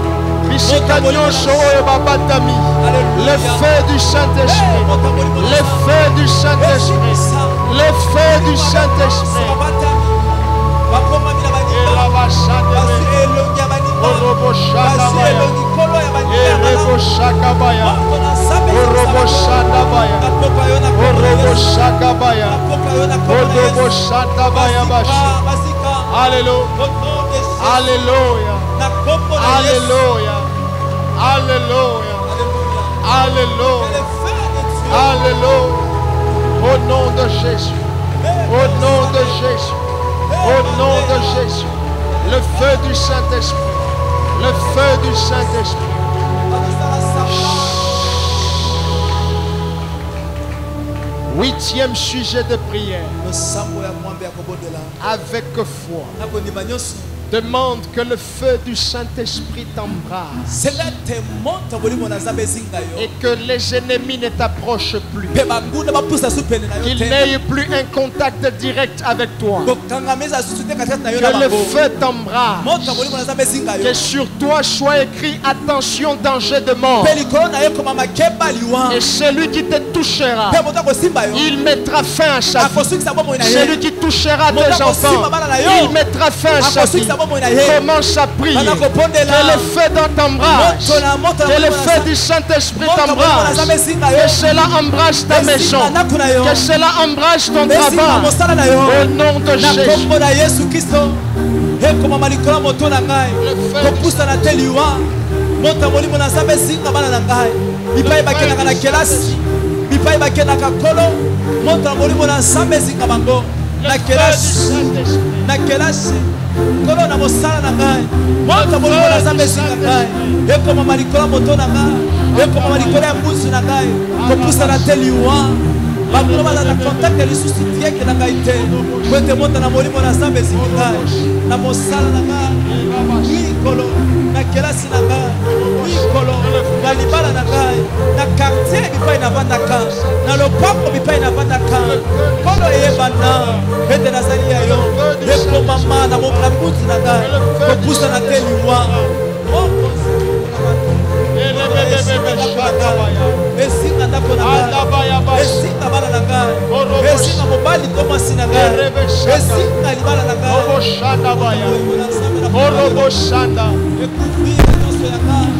S2: Bishikanyosho et Babatami. Le feu du Saint-Esprit. Le feu du Saint-Esprit. Le feu du Saint-Esprit. Alléluia. Alléluia. Alléluia. Alléluia. Alléluia. Alléluia. Au nom de Jésus. Au nom de Jésus. Au nom de Jésus, le feu du Saint-Esprit, le feu du Saint-Esprit. Huitième sujet de prière. Avec foi. Demande que le feu du Saint-Esprit t'embrasse et que les ennemis ne t'approchent plus, qu'ils n'aient plus un contact direct avec toi, que le feu t'embrasse, que sur toi soit écrit attention, danger de mort, et celui qui te touchera, il mettra fin à sa vie. Celui qui touchera tes enfants, il mettra fin à sa vie. Commence à prier. Que le feu t'embrasse. Que le feu du Saint-Esprit t'embrasse. Que cela embrasse ta maison. Que cela embrasse ton travail. Au nom de Jésus.
S1: Kolo na mosala na ngai moto molimo na nzambe esinga ngai ekoma malikola moto na ngai ekoma malikola ya mbusu na ngai kopusana te liwa bakolo baza na kontakte lisusu dieke na ngai te po ete moto na molimo na nzambe esingi ngai na mosala na ngai mikolo na kelasi na ngai mikolo na libala na ngai na quartier bipai navandaka na lopango bipai navandaka kolo eyebana ete nazali ya yo ekomama na mbutu na ngai kopusana te liwa esinga ndako na ngai esinga bana na ngai esinga mobali to mwasi na ngai esinga libala na ngai ekuvrir nyonso ya ngai.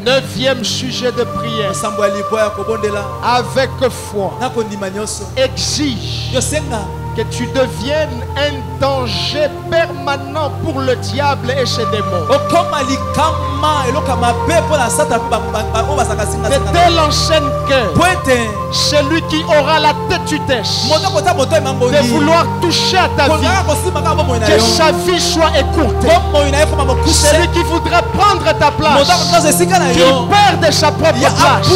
S2: Neuvième sujet de prière. Avec foi. Exige que tu deviennes un danger permanent pour le diable et ses démons. De telle enseigne que celui qui aura la têtudesse de vouloir toucher à ta vie, que sa vie soit écourtée. Celui qui voudrait prendre ta place, qu'il perde sa propre place,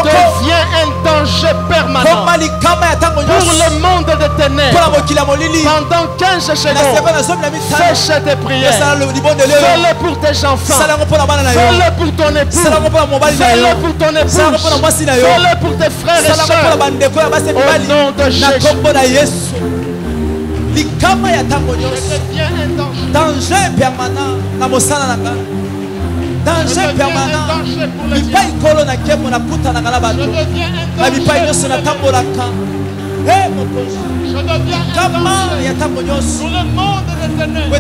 S2: devient un danger permanent pour le monde de ténèbres. ténèbres pendant 15 secondes. Fais cette prière. Fais-le pour tes enfants. Fais-le pour ton époux. Fais-le pour ton épouse. Fais-le pour tes frères et sœurs. Au nom de Jésus.
S1: Danger permanent. Danger permanent.
S2: Je deviens un danger pour le monde des ténèbres.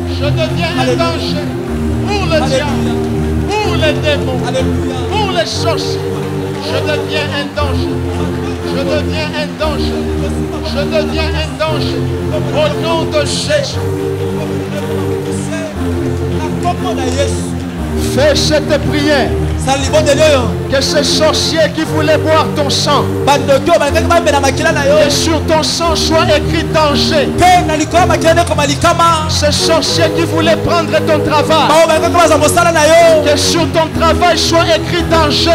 S2: Je deviens un danger pour le diable, pour les démons, pour les sorciers. Je deviens un danger. Je deviens un danger. Je deviens un danger. Au nom de Jésus. Fais cette prière. Que ces sorciers qui voulaient boire ton sang, que sur ton sang soit écrit danger. Ces sorciers qui voulaient prendre ton travail, que sur ton travail soit écrit danger.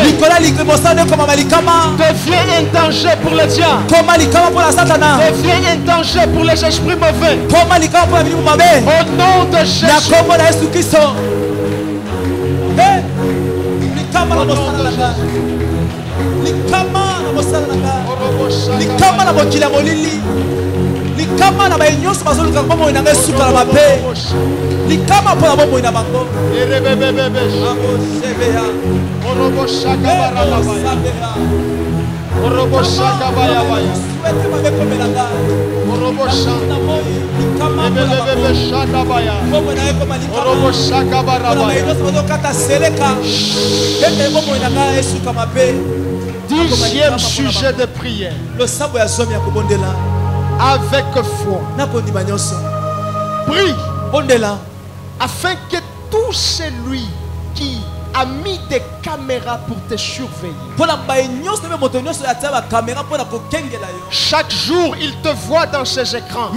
S2: Deviens un danger pour le diable. Deviens un danger pour les esprits mauvais. Au nom de Jésus.
S1: Likama na mokili molili. Likama na bainyoso bazoluka kwa moyo na ngesuka na mabe. Likama pona bombo ina bango.
S2: Erebebebebe.
S1: Sebea.
S2: Orobo shaka barabaya. Orobo shaka bayabaya.
S1: Suete mabeko melanga.
S2: Orobo shaka.
S1: Likama
S2: bebebebe shaka baya.
S1: Bombo na eko malikama.
S2: Orobo shaka barabaya.
S1: Bainyoso bazokata seleka. Ete bombo ina nga esuka mabe.
S2: 10e sujet de prière.
S1: Le sabo ya zomi ya kobondela.
S2: Avec foi. Prie.
S1: Bondela.
S2: Afin que tout celui qui a mis des caméras pour te surveiller, chaque jour il te voit dans ses écrans,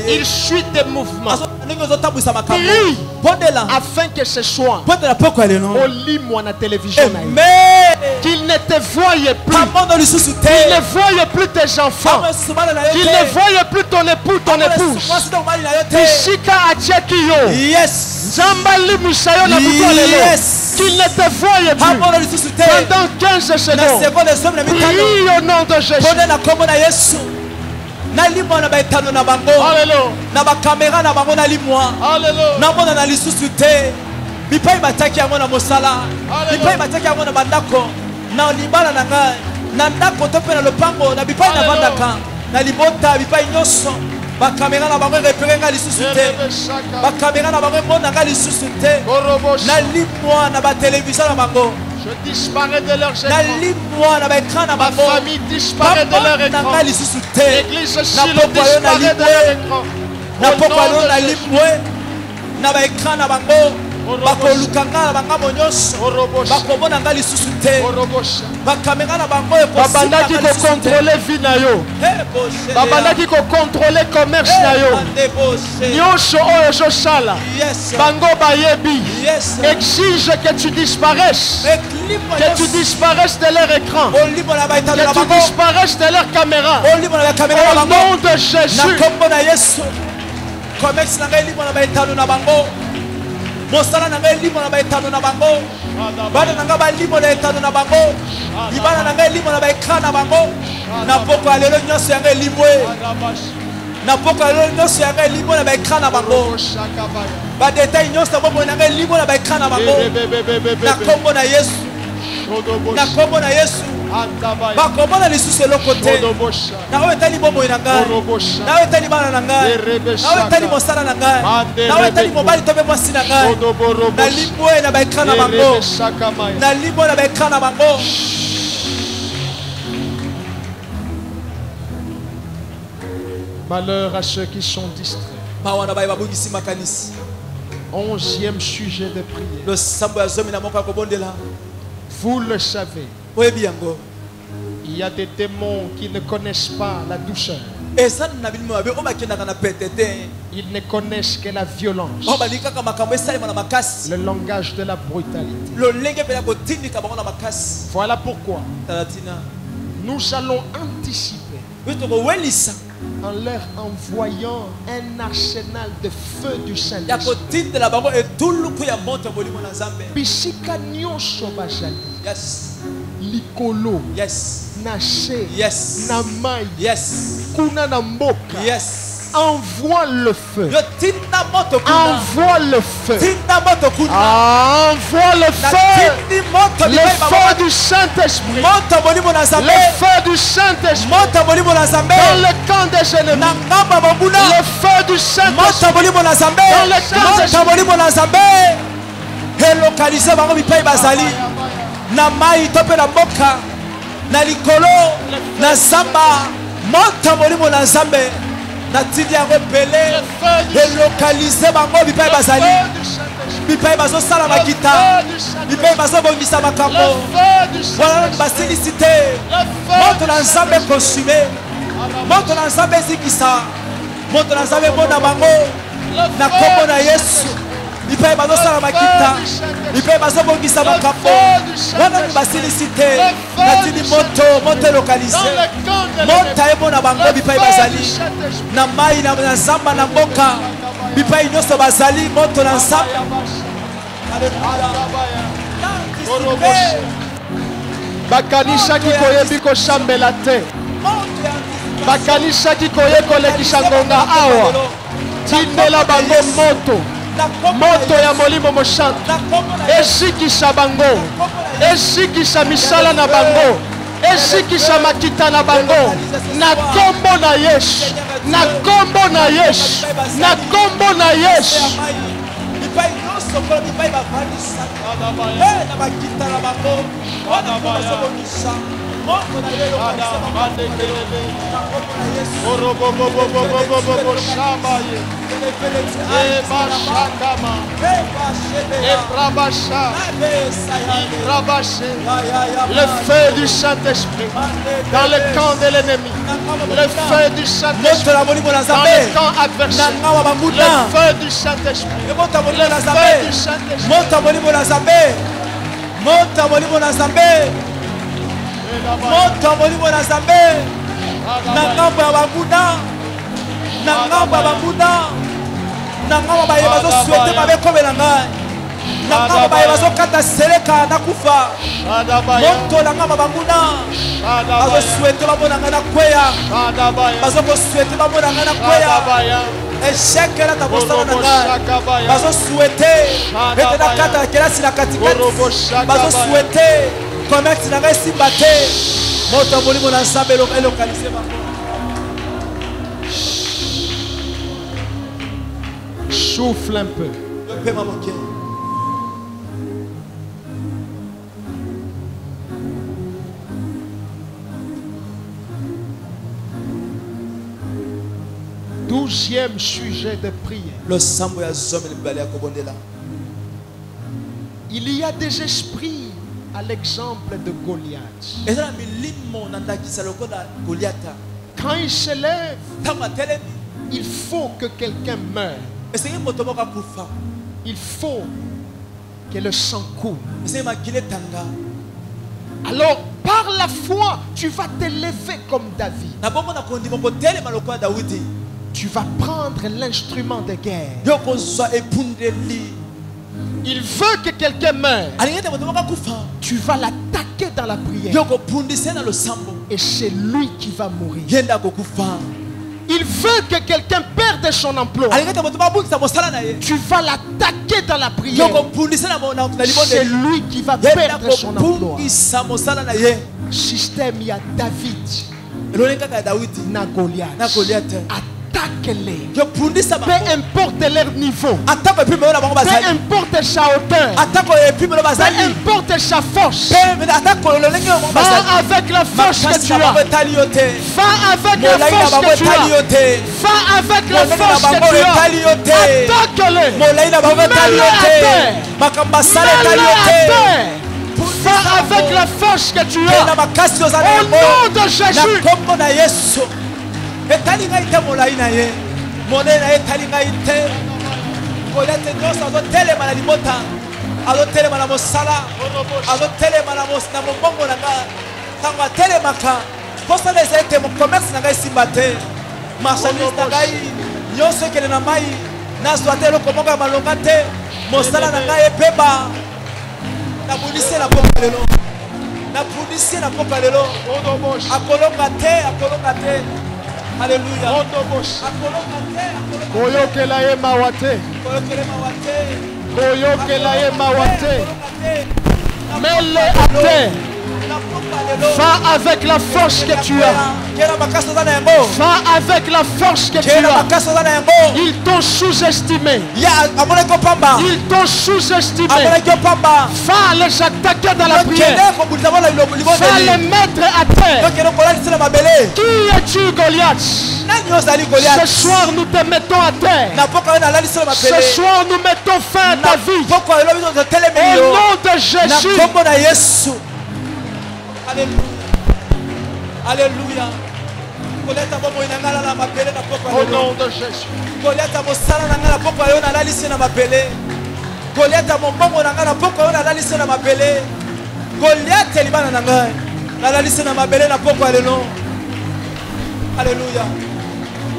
S2: il suit tes mouvements. Prie afin que ce soit au lit moi la télévision, qu'il ne te voie plus, qu'il ne voie plus tes enfants, qu'il ne voie plus ton époux, ton épouse. Yes. Qu'il ne te voie plus pendant 15 secondes. Prie au nom de Jésus.
S1: Ba caméra na bango repérer nga lisusu te. Ba caméra na bango mona nga lisusu te. Na limwa na ba télévision na bango.
S2: Je disparais de leur écran.
S1: Na limwa na ba écran na bango.
S2: Ma famille disparaît de leur écran.
S1: Na lisusu te.
S2: L'église disparaît de leur écran.
S1: Na pokalo na limwe na ba écran na bango. Bakolukanga na bango monyoso. Bakobona nga lisusu te. Ba caméra na bango
S2: babandaki ko contrôler vie na yo. Babandaki ko contrôler commerce na yo. Nyonso oyo ezosala. Bango bayebi. Exige que tu disparaisses. Que tu disparaisses de leur écran. Que tu disparaisses de leur caméra. Au nom de Jésus.
S1: Commerce na ngai limona baitano na bango. Mosala na ngai limona baitano na bango. Bana na ngai ba limona baitano na bango. Ibana na ngai limona baikra na bango. Na poko alelo nyonso ya ngai limwe. Na poko alelo nyonso ya ngai limona baikra na bango. Ba détail nyonso bombo na ngai limona baikra na bango. Na kombo na Yesu. Na kombo na Yesu. Bakomona lisusu eloko te. Nawe etali bomoi na ngai. Nawe etali bana na ngai. Nawe etali mosala na ngai. Nawe etali mobali to mpe mwasi na ngai. Na limbo na baekran na bango. Na limbo na baekran na bango.
S2: Malheur à ceux qui sont distraits. 11e sujet de prière. Vous le savez. Il y a des démons qui ne connaissent pas la douceur. Ils ne connaissent que la violence, le langage de la brutalité. Voilà pourquoi nous allons anticiper en leur envoyant un arsenal de feu du Saint-Esprit. Bisika nyonso bazali. Likolo. Nache. Namai. Kuna na mboka. Envoie le feu. Envoie le feu. Envoie le feu. Le feu du Saint-Esprit. Le feu du Saint-Esprit. Dans le camp des ennemis. Le feu du Saint-Esprit. Dans le camp des ennemis.
S1: Localiser bango bipai bazali na mai tope na mboka na likolo na samba monta molimo na nzambe na tindi yango pele localiser bango bipai bazali bipai bazo sala makita bipai bazo bongisa makambo voilà basilicité monta na nzambe consumé monta na nzambe zikisa monta na nzambe mona bango na kombo na Yesu. Il peut pas faire makita, il peut pas bongisa makambo. Wana basilicité, na tini moto localisé. Monta ebo na bango bipai bazali. Na mai na nzamba na mboka. Bipai nyonso bazali moto na nzamba.
S2: Bakanisha kikoyebi ko shambela te. Bakanisha kikoye kolekisha ngonga awa. Tindela bango moto. Moto ya molimo moshanta eshikisha bango eshikisha misala na bango eshikisha makita na bango na kombo na Yesu na kombo na Yesu na kombo na Yesu. Le feu du Saint-Esprit dans le camp de l'ennemi. Le feu du Saint-Esprit dans le camp adversaire. Le feu du Saint-Esprit. Le feu du Saint-Esprit. Monta molimo na Nzambe.
S1: Monta molimo na Nzambe. Na ngambo ya banguna. Na ngambo ya banguna. Na ngambo ba yebazo souhaiter mabe komela ngai. Na ngambo ba yebazo kata seleka na kufa. Monto na ngambo banguna. Bazo souhaiter bamona ngai na kweya. Bazo ko souhaiter bamona ngai na kweya. Échec là ta bosana na ngai. Bazo souhaiter ete na kata kelasi na katikati. Bazo souhaiter commerce na ngai simbate. Moto molimo na Nzambe localiser bango.
S2: Souffle un peu. 12e sujet de prière. Il y a des esprits à l'exemple de Goliath. Quand il se lève, il faut que quelqu'un meure. Il faut que le sang coule. Alors, par la foi, tu vas te lever comme David. Tu vas prendre l'instrument de guerre. Il veut que quelqu'un meure. Tu vas l'attaquer dans la prière. Et c'est lui qui va mourir. Il veut que quelqu'un perde son emploi. Tu vas l'attaquer dans la prière. C'est lui qui va perdre son emploi. Système, il y a David. Na Goliath. Attaque-les. Peu importe leur niveau. Peu importe sa hauteur. Peu importe sa force. Va avec la force que tu as. Va avec la force que tu as. Va avec la force que tu as. Attaque-les. Mets-les à terre. Mets-les à terre. Va avec la force que tu as. Au nom de Jésus.
S1: etali ngai te molai na ye monene na ye etali ngai te Goliath nyonso azotelema na libota azotelema na mosala azotelema na mobongo na ngai ntango atelemaka mposana eza ete commerce na ngai esimba te marchandise na ngai nyonso ekende na mai nazwa te eloko moko ya malonga te mosala na ngai epeba nabundisi na mboka lelo nabundisi na mboka lelo akolonga te Alléluia.
S2: Koyokela ye mawa te. Koyokela ye mawa te. Mets-le à terre. Va avec la force que tu as. Va avec la force que tu as. Ils t'ont sous-estimé. Ils t'ont sous-estimé. Va les attaquer dans la prière. Va les mettre à terre. Qui es-tu, Goliath? Ce soir nous te mettons à terre. Ce soir nous mettons fin à ta vie. Au nom de Jésus.
S1: Alléluia. Alléluia.
S2: Au nom de Jésus.
S1: Goliath mosala na ngala poko yo na lalisi na mabele. Goliath mombongo na ngala poko yo na lalisi na mabele. Goliath libana na ngai na lalisi na mabele na poko alelo. Alléluia.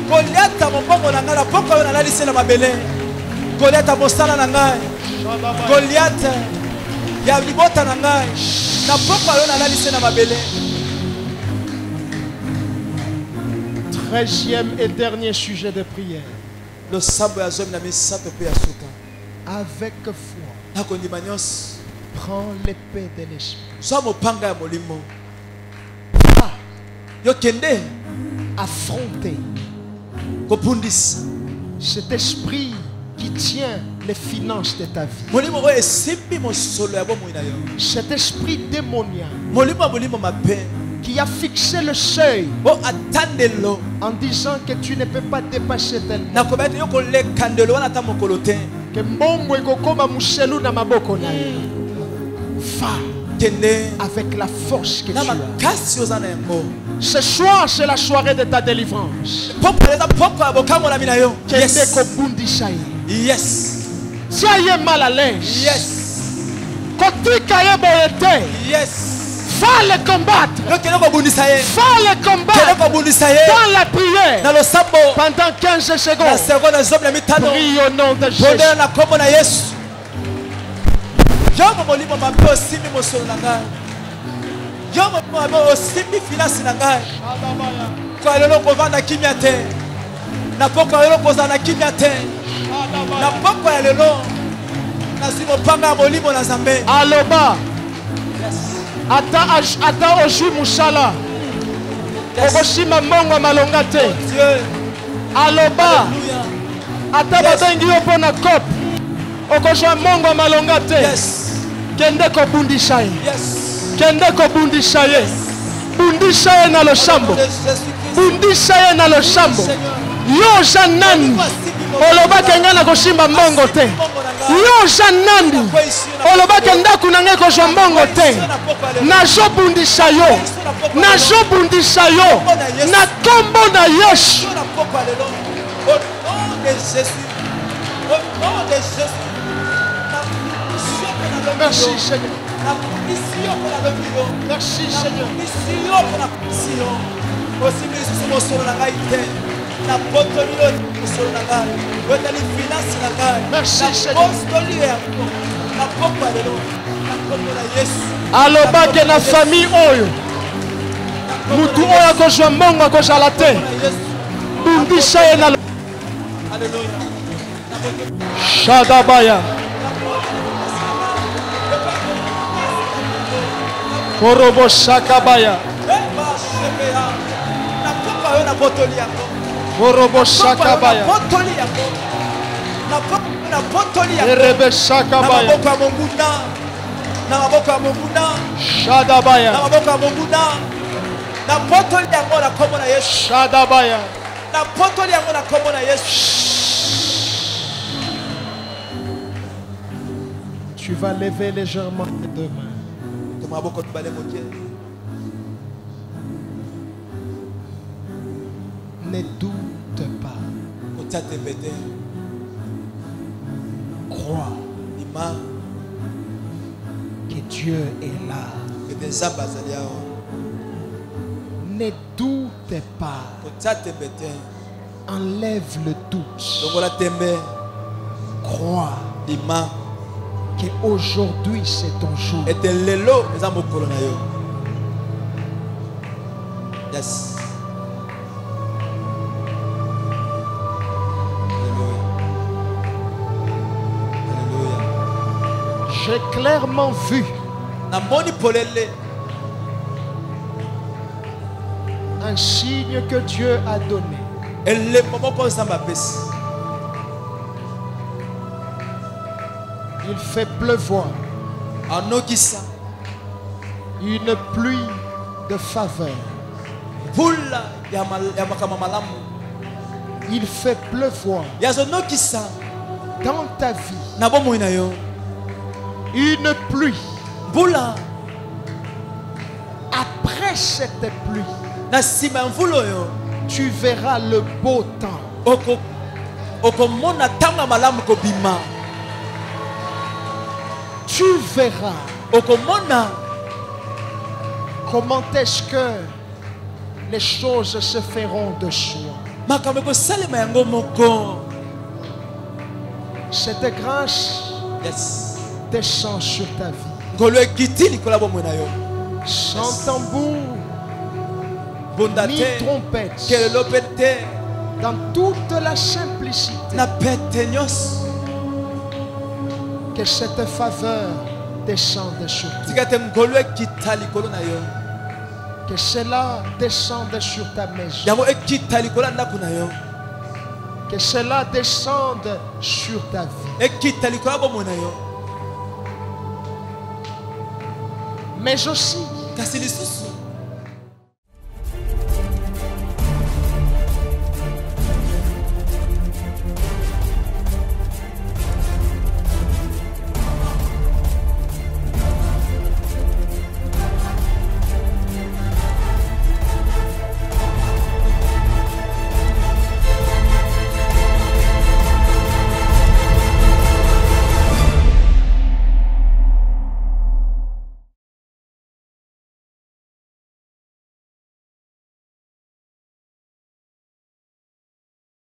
S1: Goliath mombongo na ngala poko yo na lalisi na mabele. Goliath mosala na ngai. Goliath ya libota na ngai. Na poko yo na lalisi na mabele.
S2: 13e et dernier sujet de prière.
S1: Le sabo ya zomi na misato pe ya suka.
S2: Avec foi.
S1: Nakondima nyonso.
S2: Prends l'épée de l'esprit.
S1: So mopanga ya molimo. Yo kende
S2: affronter
S1: kopundisa
S2: cet esprit qui tient les finances de ta vie.
S1: Molimo oyo esimbi mosolo ya bomoi na yo.
S2: Cet esprit démoniaque.
S1: Molimo mabe.
S2: Qui a fixé le seuil
S1: en
S2: disant que tu ne peux pas dépasser tel
S1: monde.
S2: Que mbongo ekokoma muselu na maboko na yo. Va avec la force que tu as. Ce soir c'est la soirée de ta délivrance.
S1: Yes.
S2: Si aye mal à l'aise.
S1: Yes.
S2: Kotika ye boyete.
S1: Yes.
S2: Va le combattre. Va le combattre dans la prière pendant 15 secondes. Prie au nom de Jésus. Aloba. Ata oju musala okoshima mongo malonga te aloba ata babengi yo mpona kope okozwa mongo malonga te kende kobundisa ye kende kobundisa ye bundisa ye na loshambo bundisa ye na loshambo yo oza nani olobaki ngai nakosimba mbongo te yo oza nani olobaki ndako na ngai kozwa mbongo te nazobundisa yo nazobundisa yo na kombo na Yesu. Merci Seigneur. Merci Seigneur. Merci Seigneur. Alobake na famille oyo mutu oyo akozwa mbongo akozala te bundisa ye na Shadabaya Korobo Shakabaya Korobo Shakabaya Erebe Shakabaya Shadabaya Shadabaya Tu vas lever légèrement tes deux mains. Ne doute pas. Crois que Dieu est là. Ne doute pas. Enlève le doute. Crois qu'aujourd'hui c'est ton jour.
S1: Yes.
S2: J'ai clairement vu un signe que Dieu a donné. Il fait pleuvoir une pluie de faveur. Il fait pleuvoir dans ta vie une pluie. Après cette pluie, tu verras le beau temps. Tu verras comment est-ce que les choses se feront de soi. Cette grâce descend sur ta vie. Sans tambour ni trompette, dans toute la simplicité, que cette faveur descende sur toi. Que cela descende sur ta maison. Que cela descende sur ta vie. Mais aussi